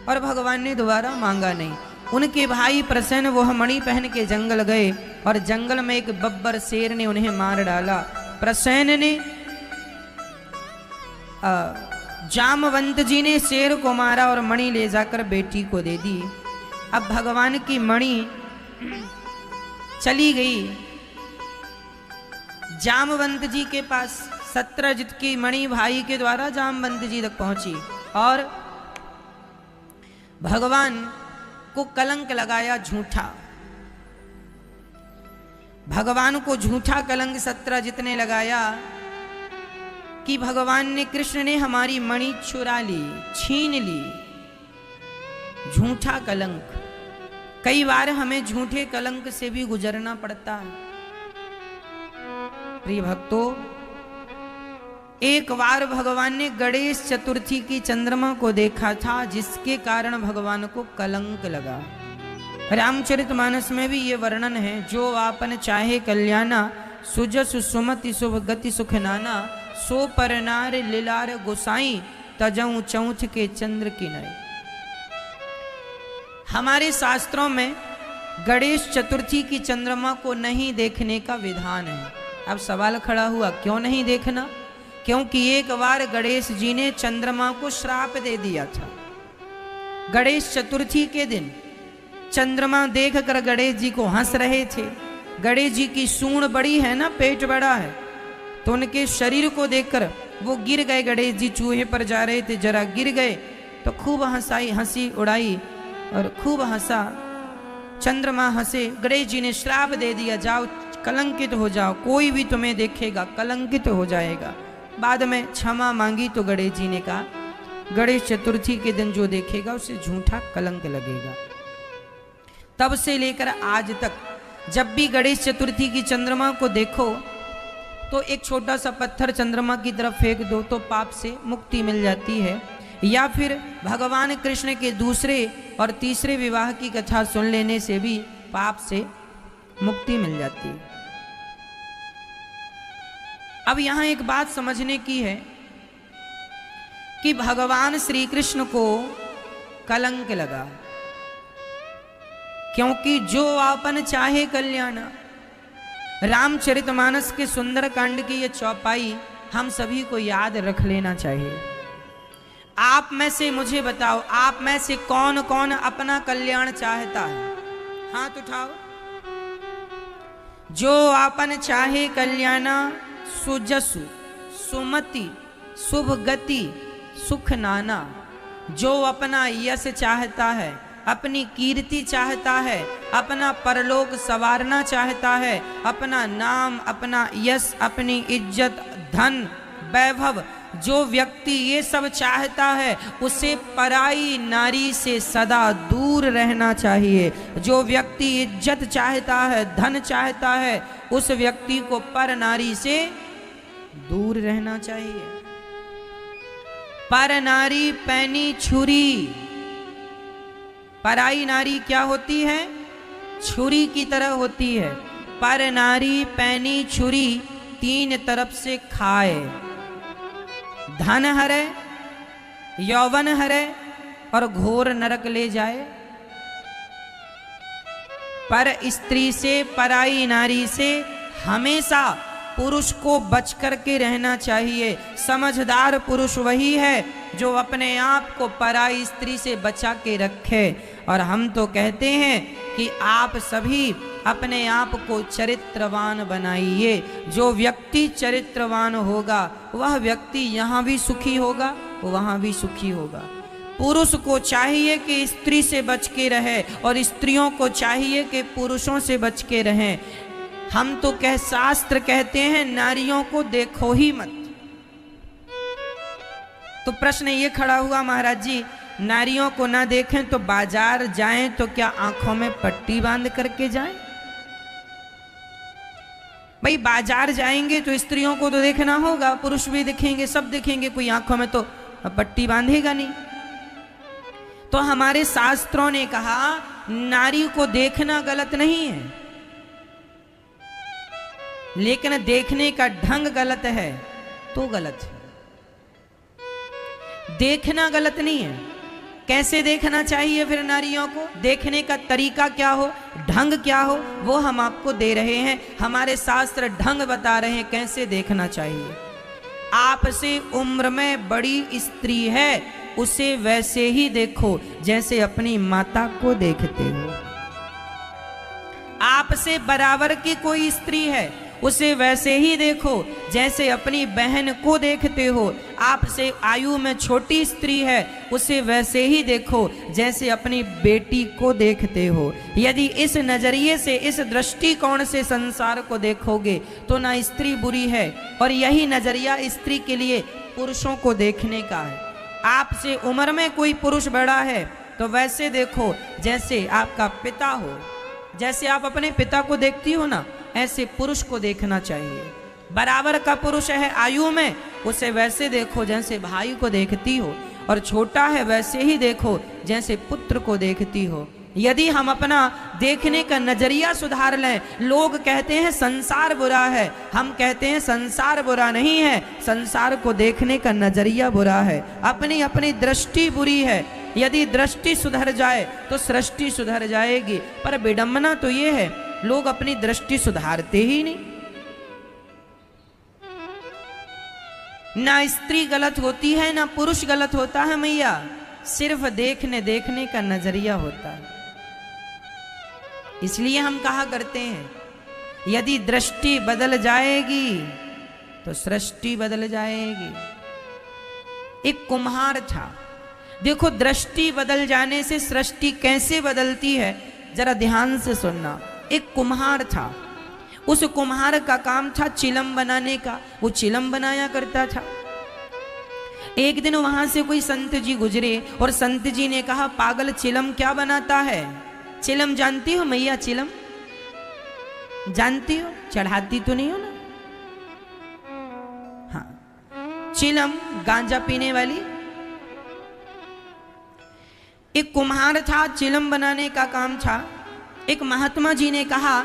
और भगवान ने दोबारा मांगा नहीं। उनके भाई प्रसेन वह मणि पहन के जंगल गए और जंगल में एक बब्बर शेर ने उन्हें मार डाला। प्रसेन ने जामवंत जी ने शेर को मारा और मणि ले जाकर बेटी को दे दी। अब भगवान की मणि चली गई जामवंत जी के पास। सत्रजित की मणि भाई के द्वारा जामवंत जी तक पहुंची और भगवान को कलंक लगाया झूठा। भगवान को झूठा कलंक सत्रजित ने लगाया कि भगवान ने कृष्ण ने हमारी मणि चुरा ली, छीन ली। झूठा कलंक। कई बार हमें झूठे कलंक से भी गुजरना पड़ता है। प्रिय भक्तों, एक बार भगवान ने गणेश चतुर्थी की चंद्रमा को देखा था, जिसके कारण भगवान को कलंक लगा। रामचरितमानस में भी ये वर्णन है, जो आपन चाहे कल्याणा, सुजस सुमति शुभ गति सुख नाना, सो पर नार लीलार गोसाई, तजऊ चौथ के चंद्र की नय। हमारे शास्त्रों में गणेश चतुर्थी की चंद्रमा को नहीं देखने का विधान है। अब सवाल खड़ा हुआ, क्यों नहीं देखना? क्योंकि एक बार गणेश जी ने चंद्रमा को श्राप दे दिया था। गणेश चतुर्थी के दिन चंद्रमा देखकर गणेश जी को हंस रहे थे। गणेश जी की सूंड बड़ी है ना, पेट बड़ा है, तो उनके शरीर को देखकर वो गिर गए। गणेश जी चूहे पर जा रहे थे, जरा गिर गए तो खूब हंसी उड़ाई और खूब हंसा। चंद्रमा हंसे। गणेश जी ने श्राप दे दिया, जाओ कलंकित हो जाओ, कोई भी तुम्हें देखेगा कलंकित हो जाएगा। बाद में क्षमा मांगी तो गणेश जी ने कहा, गणेश चतुर्थी के दिन जो देखेगा उसे झूठा कलंक लगेगा। तब से लेकर आज तक जब भी गणेश चतुर्थी की चंद्रमा को देखो तो एक छोटा सा पत्थर चंद्रमा की तरफ फेंक दो तो पाप से मुक्ति मिल जाती है। या फिर भगवान कृष्ण के दूसरे और तीसरे विवाह की कथा सुन लेने से भी पाप से मुक्ति मिल जाती है। अब यहां एक बात समझने की है कि भगवान श्री कृष्ण को कलंक लगा, क्योंकि जो आपन चाहे कल्याण। रामचरितमानस के सुंदर कांड की यह चौपाई हम सभी को याद रख लेना चाहिए। आप में से मुझे बताओ, आप में से कौन कौन अपना कल्याण चाहता है? हाथ उठाओ। जो आपन चाहे कल्याणा, सुजसु सुमति शुभ गति सुख नाना। जो अपना यश चाहता है, अपनी कीर्ति चाहता है, अपना परलोक संवारना चाहता है, अपना नाम, अपना यश, अपनी इज्जत, धन, वैभव, जो व्यक्ति ये सब चाहता है उसे पराई नारी से सदा दूर रहना चाहिए। जो व्यक्ति इज्जत चाहता है, धन चाहता है, उस व्यक्ति को पर नारी से दूर रहना चाहिए। पर नारी पैनी छुरी। पराई नारी क्या होती है? छुरी की तरह होती है। पर नारी पैनी छुरी, तीन तरफ से खाए। धन हरे, यौवन हरे और घोर नरक ले जाए। पर स्त्री से, पराई नारी से हमेशा पुरुष को बच करके रहना चाहिए। समझदार पुरुष वही है जो अपने आप को पराई स्त्री से बचा के रखे। और हम तो कहते हैं कि आप सभी अपने आप को चरित्रवान बनाइए। जो व्यक्ति चरित्रवान होगा वह व्यक्ति यहाँ भी सुखी होगा, वहाँ भी सुखी होगा। पुरुष को चाहिए कि स्त्री से बच के रहे और स्त्रियों को चाहिए कि पुरुषों से बच के रहें। हम तो शास्त्र कहते हैं नारियों को देखो ही मत। तो प्रश्न ये खड़ा हुआ महाराज जी, नारियों को ना देखें तो बाजार जाएं तो क्या आंखों में पट्टी बांध करके जाएं? भाई बाजार जाएंगे तो स्त्रियों को तो देखना होगा, पुरुष भी दिखेंगे, सब दिखेंगे, कोई आंखों में तो पट्टी बांधेगा नहीं। तो हमारे शास्त्रों ने कहा नारी को देखना गलत नहीं है, लेकिन देखने का ढंग गलत है तो गलत है। देखना गलत नहीं है, कैसे देखना चाहिए फिर नारियों को? देखने का तरीका क्या हो, ढंग क्या हो, वो हम आपको दे रहे हैं। हमारे शास्त्र ढंग बता रहे हैं कैसे देखना चाहिए। आपसे उम्र में बड़ी स्त्री है उसे वैसे ही देखो जैसे अपनी माता को देखते हो। आपसे बराबर की कोई स्त्री है उसे वैसे ही देखो जैसे अपनी बहन को देखते हो। आपसे आयु में छोटी स्त्री है उसे वैसे ही देखो जैसे अपनी बेटी को देखते हो। यदि इस नजरिए से, इस दृष्टिकोण से संसार को देखोगे तो ना स्त्री बुरी है, और यही नजरिया स्त्री के लिए पुरुषों को देखने का है। आपसे उम्र में कोई पुरुष बड़ा है तो वैसे देखो जैसे आपका पिता हो। जैसे आप अपने पिता को देखती हो ना, ऐसे पुरुष को देखना चाहिए। बराबर का पुरुष है आयु में उसे वैसे देखो जैसे भाई को देखती हो, और छोटा है वैसे ही देखो जैसे पुत्र को देखती हो। यदि हम अपना देखने का नजरिया सुधार लें, लोग कहते हैं संसार बुरा है, हम कहते हैं संसार बुरा नहीं है, संसार को देखने का नजरिया बुरा है, अपनी अपनी दृष्टि बुरी है। यदि दृष्टि सुधर जाए तो सृष्टि सुधर जाएगी। पर विडंबना तो ये है लोग अपनी दृष्टि सुधारते ही नहीं। ना स्त्री गलत होती है ना पुरुष गलत होता है मैया, सिर्फ देखने का नजरिया होता है। इसलिए हम कहा करते हैं यदि दृष्टि बदल जाएगी तो सृष्टि बदल जाएगी। एक कुम्हार था, देखो दृष्टि बदल जाने से सृष्टि कैसे बदलती है जरा ध्यान से सुनना। एक कुम्हार था, उस कुम्हार का काम था चिलम बनाने का, वो चिलम बनाया करता था। एक दिन वहां से कोई संत जी गुजरे और संत जी ने कहा पागल चिलम क्या बनाता है? चिलम जानती हो मैया? चिलम जानती हो? चढ़ाती तो नहीं हो ना? हाँ, चिलम गांजा पीने वाली। एक कुम्हार था, चिलम बनाने का काम था। एक महात्मा जी ने कहा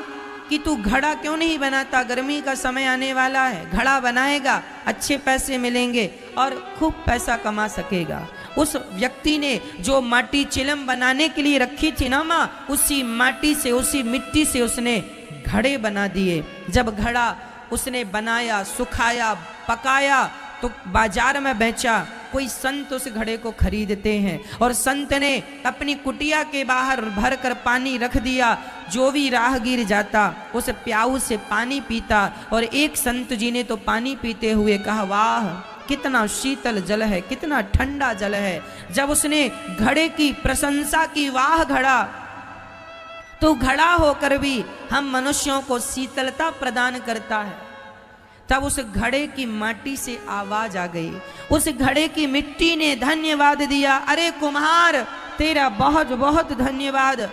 कि तू घड़ा क्यों नहीं बनाता, गर्मी का समय आने वाला है, घड़ा बनाएगा, अच्छे पैसे मिलेंगे और खूब पैसा कमा सकेगा। उस व्यक्ति ने जो माटी चिलम बनाने के लिए रखी थी ना माँ, उसी माटी से, उसी मिट्टी से उसने घड़े बना दिए। जब घड़ा उसने बनाया, सुखाया, पकाया तो बाजार में बेचा। कोई संत उस घड़े को खरीदते हैं और संत ने अपनी कुटिया के बाहर भरकर पानी रख दिया। जो भी राहगीर जाता उस प्याऊ से पानी पीता, और एक संत जी ने तो पानी पीते हुए कहा वाह कितना शीतल जल है, कितना ठंडा जल है। जब उसने घड़े की प्रशंसा की, वाह घड़ा, तो घड़ा होकर भी हम मनुष्यों को शीतलता प्रदान करता है। तब उस घड़े की माटी से आवाज आ गई, उस घड़े की मिट्टी ने धन्यवाद दिया, अरे कुम्हार तेरा बहुत बहुत धन्यवाद।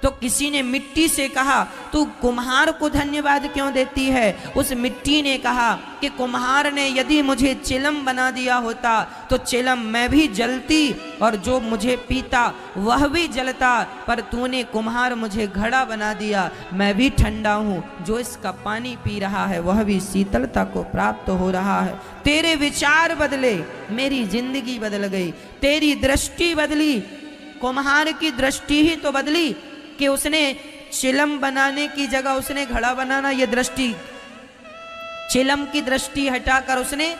तो किसी ने मिट्टी से कहा तू कुम्हार को धन्यवाद क्यों देती है? उस मिट्टी ने कहा कि कुम्हार ने यदि मुझे चिलम बना दिया होता तो चिलम मैं भी जलती और जो मुझे पीता वह भी जलता, पर तूने कुम्हार मुझे घड़ा बना दिया, मैं भी ठंडा हूँ, जो इसका पानी पी रहा है वह भी शीतलता को प्राप्त हो रहा है। तेरे विचार बदले, मेरी जिंदगी बदल गई, तेरी दृष्टि बदली। कुम्हार की दृष्टि ही तो बदली कि उसने चिलम बनाने की जगह उसने घड़ा बनाना, ये दृष्टि चिलम की दृष्टि हटाकर उसने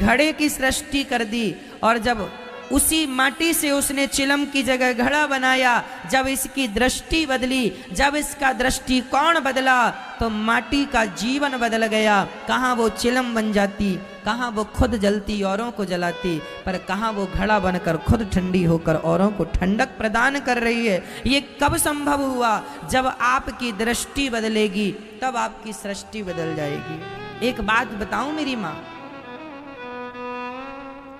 घड़े की सृष्टि कर दी। और जब उसी माटी से उसने चिलम की जगह घड़ा बनाया, जब इसकी दृष्टि बदली, जब इसका दृष्टिकोण बदला, तो माटी का जीवन बदल गया। कहाँ वो चिलम बन जाती, कहाँ वो खुद जलती औरों को जलाती, पर कहाँ वो घड़ा बनकर खुद ठंडी होकर औरों को ठंडक प्रदान कर रही है। ये कब संभव हुआ? जब आपकी दृष्टि बदलेगी, तब आपकी सृष्टि बदल जाएगी। एक बात बताऊं मेरी माँ,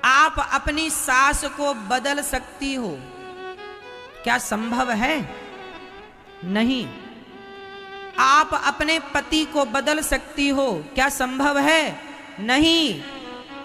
आप अपनी सास को बदल सकती हो, क्या संभव है? नहीं। आप अपने पति को बदल सकती हो, क्या संभव है? नहीं।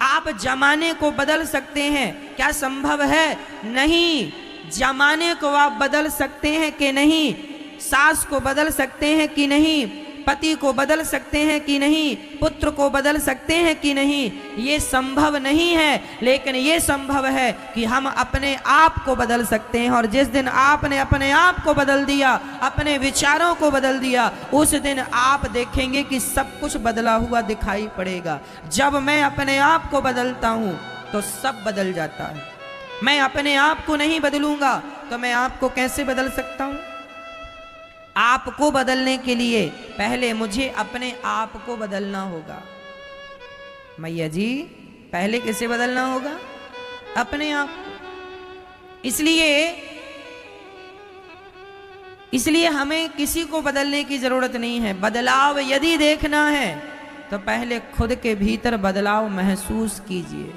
आप जमाने को बदल सकते हैं, क्या संभव है? नहीं। जमाने को आप बदल सकते हैं कि नहीं? सास को बदल सकते हैं कि नहीं? पति को बदल सकते हैं कि नहीं? पुत्र को बदल सकते हैं कि नहीं? ये संभव नहीं है। लेकिन ये संभव है कि हम अपने आप को बदल सकते हैं। और जिस दिन आपने अपने आप को बदल दिया, अपने विचारों को बदल दिया, उस दिन आप देखेंगे कि सब कुछ बदला हुआ दिखाई पड़ेगा। जब मैं अपने आप को बदलता हूं तो सब बदल जाता है। मैं अपने आप को नहीं बदलूंगा तो मैं आपको कैसे बदल सकता हूं? आपको बदलने के लिए पहले मुझे अपने आप को बदलना होगा। मैया जी, पहले किसे बदलना होगा? अपने आप। इसलिए हमें किसी को बदलने की जरूरत नहीं है। बदलाव यदि देखना है तो पहले खुद के भीतर बदलाव महसूस कीजिए।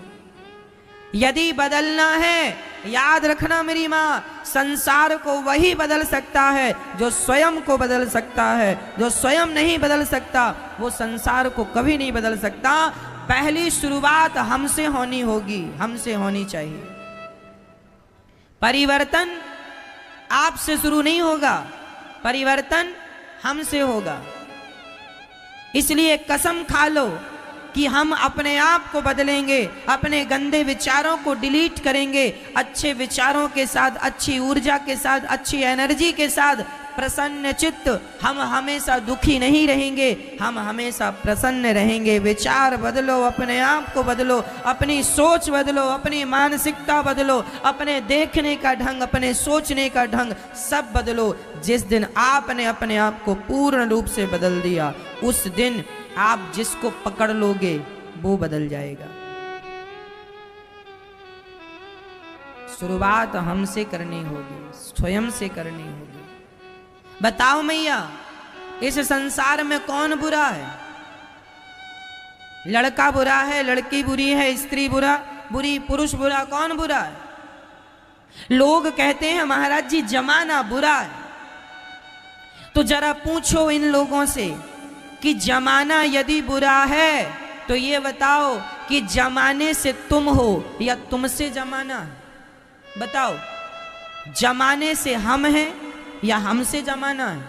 यदि बदलना है, याद रखना मेरी माँ, संसार को वही बदल सकता है जो स्वयं को बदल सकता है। जो स्वयं नहीं बदल सकता वो संसार को कभी नहीं बदल सकता। पहली शुरुआत हमसे होनी होगी, हमसे होनी चाहिए। परिवर्तन आपसे शुरू नहीं होगा, परिवर्तन हमसे होगा। इसलिए कसम खा लो कि हम अपने आप को बदलेंगे, अपने गंदे विचारों को डिलीट करेंगे, अच्छे विचारों के साथ, अच्छी ऊर्जा के साथ, अच्छी एनर्जी के साथ, प्रसन्न चित्त। हम हमेशा दुखी नहीं रहेंगे, हम हमेशा प्रसन्न रहेंगे। विचार बदलो, अपने आप को बदलो, अपनी सोच बदलो, अपनी मानसिकता बदलो, अपने देखने का ढंग, अपने सोचने का ढंग सब बदलो। जिस दिन आपने अपने आप को पूर्ण रूप से बदल दिया, उस दिन आप जिसको पकड़ लोगे वो बदल जाएगा। शुरुआत हमसे करनी होगी, स्वयं से करनी होगी। बताओ मैया, इस संसार में कौन बुरा है? लड़का बुरा है, लड़की बुरी है, स्त्री बुरी, पुरुष बुरा, कौन बुरा है? लोग कहते हैं महाराज जी जमाना बुरा है। तो जरा पूछो इन लोगों से कि जमाना यदि बुरा है तो ये बताओ कि जमाने से तुम हो या तुमसे जमाना है? बताओ, जमाने से हम हैं या हमसे जमाना है?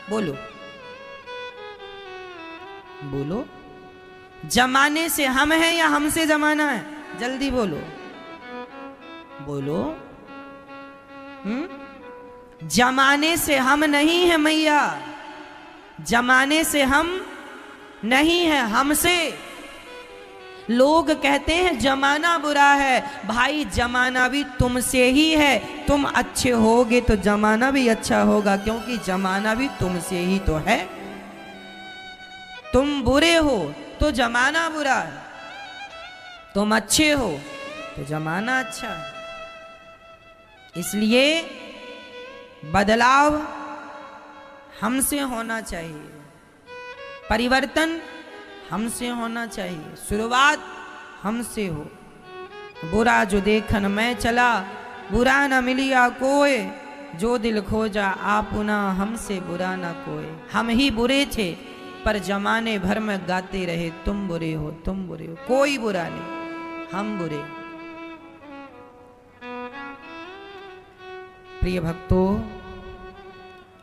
बोलो बोलो, जमाने से हम हैं या हमसे जमाना है? जल्दी बोलो बोलो। जमाने से हम नहीं है मैया, जमाने से हम नहीं है, हमसे। लोग कहते हैं जमाना बुरा है। भाई जमाना भी तुमसे ही है। तुम अच्छे होगे तो जमाना भी अच्छा होगा, क्योंकि जमाना भी तुमसे ही तो है। तुम बुरे हो तो जमाना बुरा है, तुम अच्छे हो तो जमाना अच्छा है। इसलिए बदलाव हमसे होना चाहिए, परिवर्तन हमसे होना चाहिए, शुरुआत हमसे हो। बुरा जो देखन मैं चला, बुरा न मिलिया कोई, जो दिल खोजा आपुना, हमसे बुरा न कोई। हम ही बुरे थे पर जमाने भर में गाते रहे तुम बुरे हो, तुम बुरे हो। कोई बुरा नहीं, हम बुरे। प्रिय भक्तों,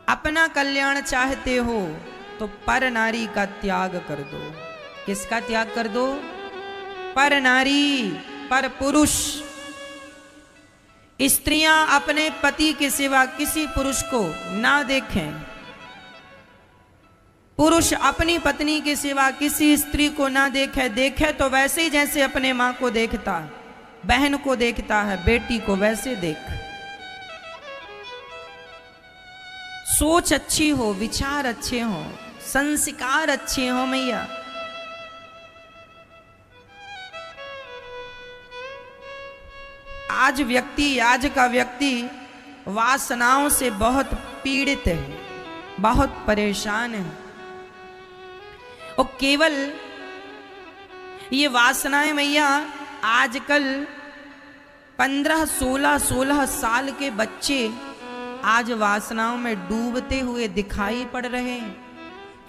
अपना कल्याण चाहते हो तो पर नारी का त्याग कर दो। किसका त्याग कर दो? पर नारी, पर पुरुष। स्त्रियां अपने पति के सिवा किसी पुरुष को ना देखें। पुरुष अपनी पत्नी के सिवा किसी स्त्री को ना देखे, देखे तो वैसे ही जैसे अपने माँ को देखता है, बहन को देखता है, बेटी को वैसे देख। सोच अच्छी हो, विचार अच्छे हो, संस्कार अच्छे हो मैया। आज का व्यक्ति वासनाओं से बहुत पीड़ित है, बहुत परेशान है। और केवल ये वासनाएं मैया आजकल 15-16 साल के बच्चे आज वासनाओं में डूबते हुए दिखाई पड़ रहे हैं।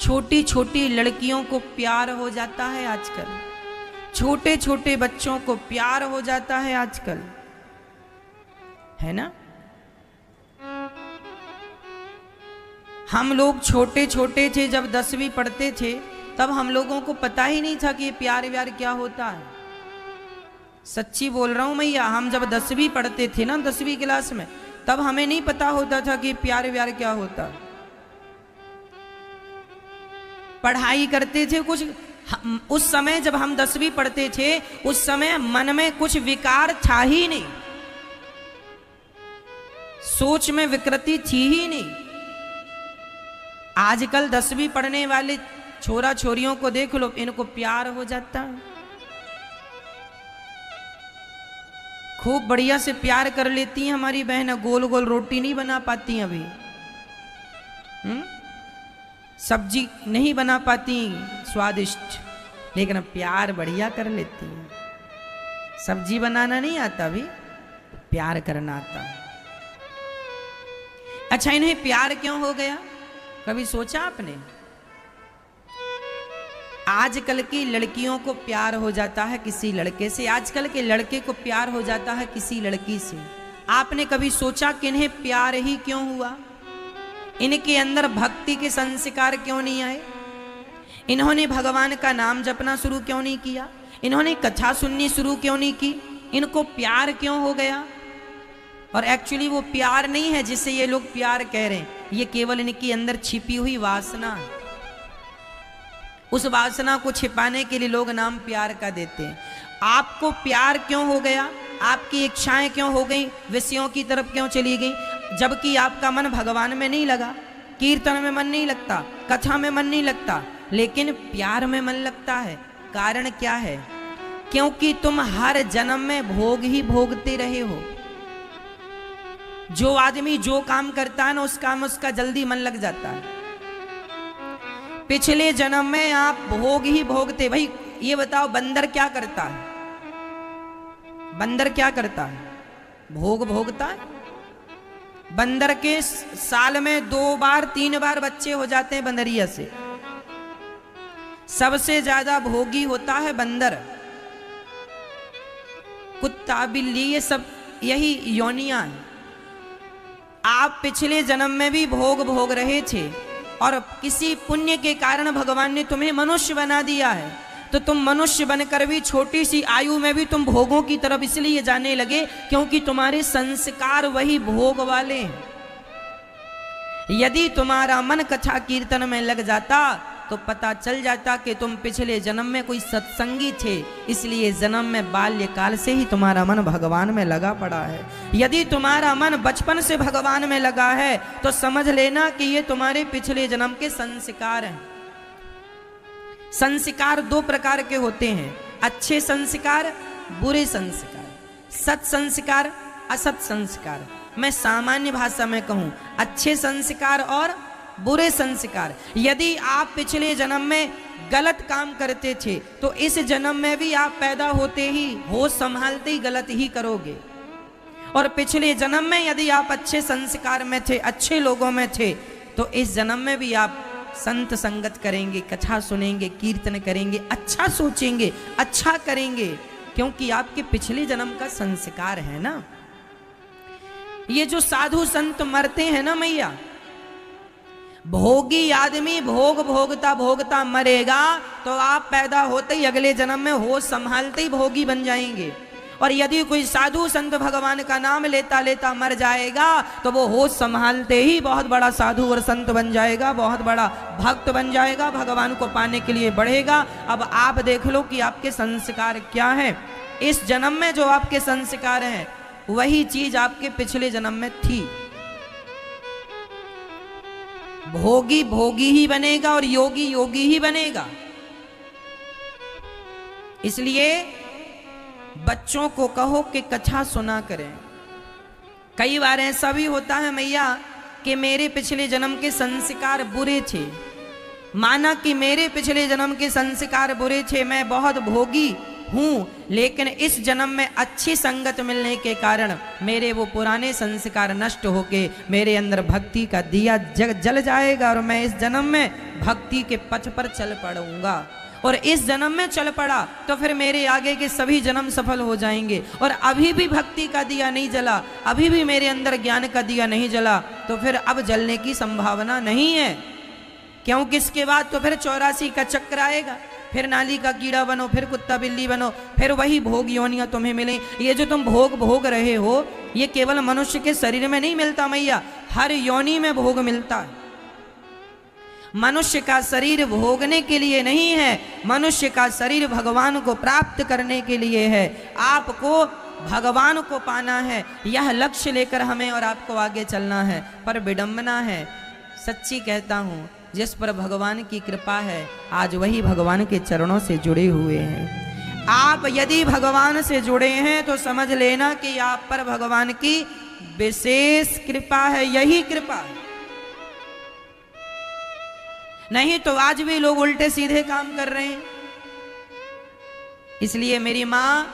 छोटी छोटी लड़कियों को प्यार हो जाता है आजकल, छोटे छोटे बच्चों को प्यार हो जाता है आजकल, है ना। हम लोग छोटे छोटे थे जब 10वीं पढ़ते थे, तब हम लोगों को पता ही नहीं था कि ये प्यार व्यार क्या होता है। सच्ची बोल रहा हूं मैया, हम जब 10वीं पढ़ते थे ना, 10वीं क्लास में, तब हमें नहीं पता होता था कि प्यार व्यार क्या होता है। पढ़ाई करते थे कुछ, उस समय जब हम 10वीं पढ़ते थे, उस समय मन में कुछ विकार था ही नहीं, सोच में विकृति थी ही नहीं। आजकल 10वीं पढ़ने वाले छोरा छोरियों को देख लो, इनको प्यार हो जाता है, खूब बढ़िया से प्यार कर लेती हैं हमारी बहन। गोल गोल रोटी नहीं बना पाती अभी, सब्जी नहीं बना पाती स्वादिष्ट, लेकिन प्यार बढ़िया कर लेती हैं। सब्जी बनाना नहीं आता अभी, प्यार करना आता। अच्छा, इन्हें प्यार क्यों हो गया, कभी सोचा आपने? आजकल की लड़कियों को प्यार हो जाता है किसी लड़के से, आजकल के लड़के को प्यार हो जाता है किसी लड़की से। आपने कभी सोचा कि इन्हें प्यार ही क्यों हुआ? इनके अंदर भक्ति के संस्कार क्यों नहीं आए? इन्होंने भगवान का नाम जपना शुरू क्यों नहीं किया? इन्होंने कथा सुननी शुरू क्यों नहीं की? इनको प्यार क्यों हो गया? और एक्चुअली वो प्यार नहीं है जिसे ये लोग प्यार कह रहे हैं, ये केवल इनके अंदर छिपी हुई वासना है। उस वासना को छिपाने के लिए लोग नाम प्यार का देते हैं। आपको प्यार क्यों हो गया? आपकी इच्छाएं क्यों हो गई, विषयों की तरफ क्यों चली गई? जबकि आपका मन भगवान में नहीं लगा, कीर्तन में मन नहीं लगता, कथा में मन नहीं लगता, लेकिन प्यार में मन लगता है। कारण क्या है? क्योंकि तुम हर जन्म में भोग ही भोगते रहे हो। जो आदमी जो काम करता है ना, उस काम उसका जल्दी मन लग जाता है। पिछले जन्म में आप भोग ही भोगते। भाई ये बताओ, बंदर क्या करता है? बंदर क्या करता है? भोग भोगता है। बंदर के साल में 2 बार 3 बार बच्चे हो जाते हैं बंदरिया से। सबसे ज्यादा भोगी होता है बंदर। कुत्ता, बिल्ली, ये सब यही योनियां हैं। आप पिछले जन्म में भी भोग भोग रहे थे और किसी पुण्य के कारण भगवान ने तुम्हें मनुष्य बना दिया है, तो तुम मनुष्य बनकर भी छोटी सी आयु में भी तुम भोगों की तरफ इसलिए जाने लगे क्योंकि तुम्हारे संस्कार वही भोग वाले हैं। यदि तुम्हारा मन कथा कीर्तन में लग जाता तो पता चल जाता कि तुम पिछले जन्म में कोई सत्संगी थे, इसलिए जन्म में बाल्यकाल से ही तुम्हारा मन भगवान में लगा पड़ा है। यदि तुम्हारा मन बचपन से भगवान में लगा है तो समझ लेना कि ये तुम्हारे पिछले जन्म के संस्कार हैं। संस्कार 2 प्रकार के होते हैं, अच्छे संस्कार, बुरे संस्कार, सत संस्कार, असत संस्कार। मैं सामान्य भाषा में कहूं, अच्छे संस्कार और बुरे संस्कार। यदि आप पिछले जन्म में गलत काम करते थे तो इस जन्म में भी आप पैदा होते ही होश संभालते ही गलत ही करोगे। और पिछले जन्म में यदि आप अच्छे संस्कार में थे, अच्छे लोगों में थे, तो इस जन्म में भी आप संत संगत करेंगे, कथा सुनेंगे, कीर्तन करेंगे, अच्छा सोचेंगे, अच्छा करेंगे, क्योंकि आपके पिछले जन्म का संस्कार है ना। ये जो साधु संत मरते हैं ना मैया, भोगी आदमी भोग भोगता भोगता मरेगा तो आप पैदा होते ही अगले जन्म में होश संभालते ही भोगी बन जाएंगे। और यदि कोई साधु संत भगवान का नाम लेता लेता मर जाएगा तो वो होश संभालते ही बहुत बड़ा साधु और संत बन जाएगा, बहुत बड़ा भक्त बन जाएगा, भगवान को पाने के लिए बढ़ेगा। अब आप देख लो कि आपके संस्कार क्या है। इस जन्म में जो आपके संस्कार हैं वही चीज आपके पिछले जन्म में थी। भोगी भोगी ही बनेगा और योगी योगी ही बनेगा। इसलिए बच्चों को कहो कि कथा सुना करें। कई बार ऐसा भी होता है मैया कि मेरे पिछले जन्म के संस्कार बुरे थे, माना कि मेरे पिछले जन्म के संस्कार बुरे थे, मैं बहुत भोगी हूं, लेकिन इस जन्म में अच्छी संगत मिलने के कारण मेरे वो पुराने संस्कार नष्ट होके मेरे अंदर भक्ति का दिया जल जाएगा और मैं इस जन्म में भक्ति के पथ पर चल पड़ूंगा। और इस जन्म में चल पड़ा तो फिर मेरे आगे के सभी जन्म सफल हो जाएंगे। और अभी भी भक्ति का दिया नहीं जला, अभी भी मेरे अंदर ज्ञान का दिया नहीं जला, तो फिर अब जलने की संभावना नहीं है, क्योंकि इसके बाद तो फिर 84 का चक्र आएगा, फिर नाली का कीड़ा बनो, फिर कुत्ता बिल्ली बनो, फिर वही भोग योनियां तुम्हें मिले। ये जो तुम भोग भोग रहे हो ये केवल मनुष्य के शरीर में नहीं मिलता मैया, हर योनि में भोग मिलता है। मनुष्य का शरीर भोगने के लिए नहीं है, मनुष्य का शरीर भगवान को प्राप्त करने के लिए है। आपको भगवान को पाना है, यह लक्ष्य लेकर हमें और आपको आगे चलना है। पर विडंबना है, सच्ची कहता हूं, जिस पर भगवान की कृपा है आज वही भगवान के चरणों से जुड़े हुए हैं। आप यदि भगवान से जुड़े हैं तो समझ लेना कि आप पर भगवान की विशेष कृपा है, यही कृपा है। नहीं तो आज भी लोग उल्टे सीधे काम कर रहे हैं। इसलिए मेरी माँ,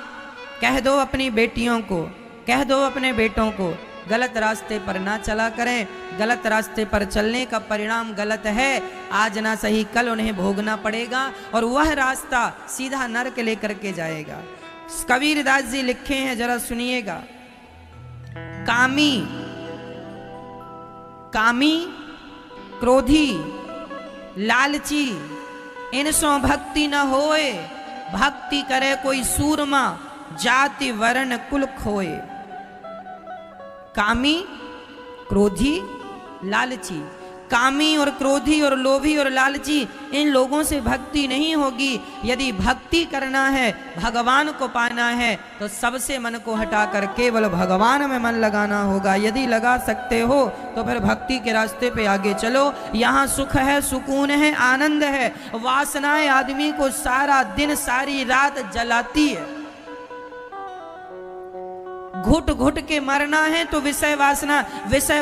कह दो अपनी बेटियों को, कह दो अपने बेटों को, गलत रास्ते पर ना चला करें। गलत रास्ते पर चलने का परिणाम गलत है, आज ना सही कल उन्हें भोगना पड़ेगा और वह रास्ता सीधा नरक लेकर के जाएगा। कबीरदास जी लिखे हैं, जरा सुनिएगा। कामी कामी क्रोधी लालची इनसो भक्ति न होए, भक्ति करे कोई सूरमा जाति वर्ण कुल खोए। कामी क्रोधी लालची, कामी और क्रोधी और लोभी और लालची, इन लोगों से भक्ति नहीं होगी। यदि भक्ति करना है, भगवान को पाना है, तो सबसे मन को हटाकर केवल भगवान में मन लगाना होगा। यदि लगा सकते हो तो फिर भक्ति के रास्ते पे आगे चलो। यहाँ सुख है, सुकून है, आनंद है। वासनाएं आदमी को सारा दिन सारी रात जलाती है। घुट घुट के मरना है तो विषय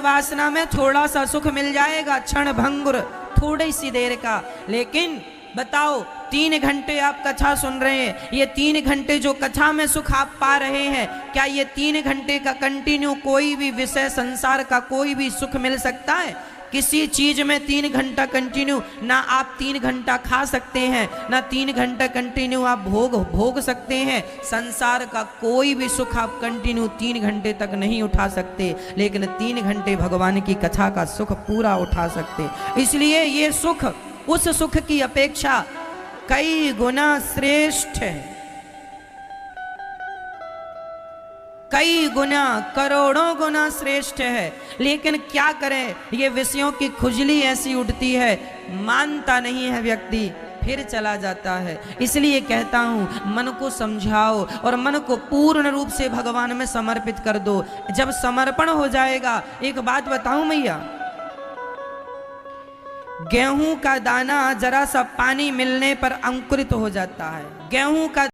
वासना में थोड़ा सा सुख मिल जाएगा, क्षण भंगुर, थोड़ी सी देर का। लेकिन बताओ, 3 घंटे आप कथा सुन रहे हैं, ये 3 घंटे जो कथा में सुख आप पा रहे हैं, क्या ये 3 घंटे का कंटिन्यू कोई भी विषय संसार का कोई भी सुख मिल सकता है? किसी चीज में 3 घंटा कंटिन्यू ना आप 3 घंटा खा सकते हैं, ना 3 घंटा कंटिन्यू आप भोग सकते हैं। संसार का कोई भी सुख आप कंटिन्यू 3 घंटे तक नहीं उठा सकते, लेकिन 3 घंटे भगवान की कथा का सुख पूरा उठा सकते। इसलिए ये सुख उस सुख की अपेक्षा कई गुना श्रेष्ठ है, कई गुना, करोड़ों गुना श्रेष्ठ है। लेकिन क्या करें, ये विषयों की खुजली ऐसी उठती है, मानता नहीं है व्यक्ति, फिर चला जाता है। इसलिए कहता हूं, मन को समझाओ और मन को पूर्ण रूप से भगवान में समर्पित कर दो। जब समर्पण हो जाएगा, एक बात बताऊं मैया, गेहूं का दाना जरा सा पानी मिलने पर अंकुरित हो जाता है। गेहूं का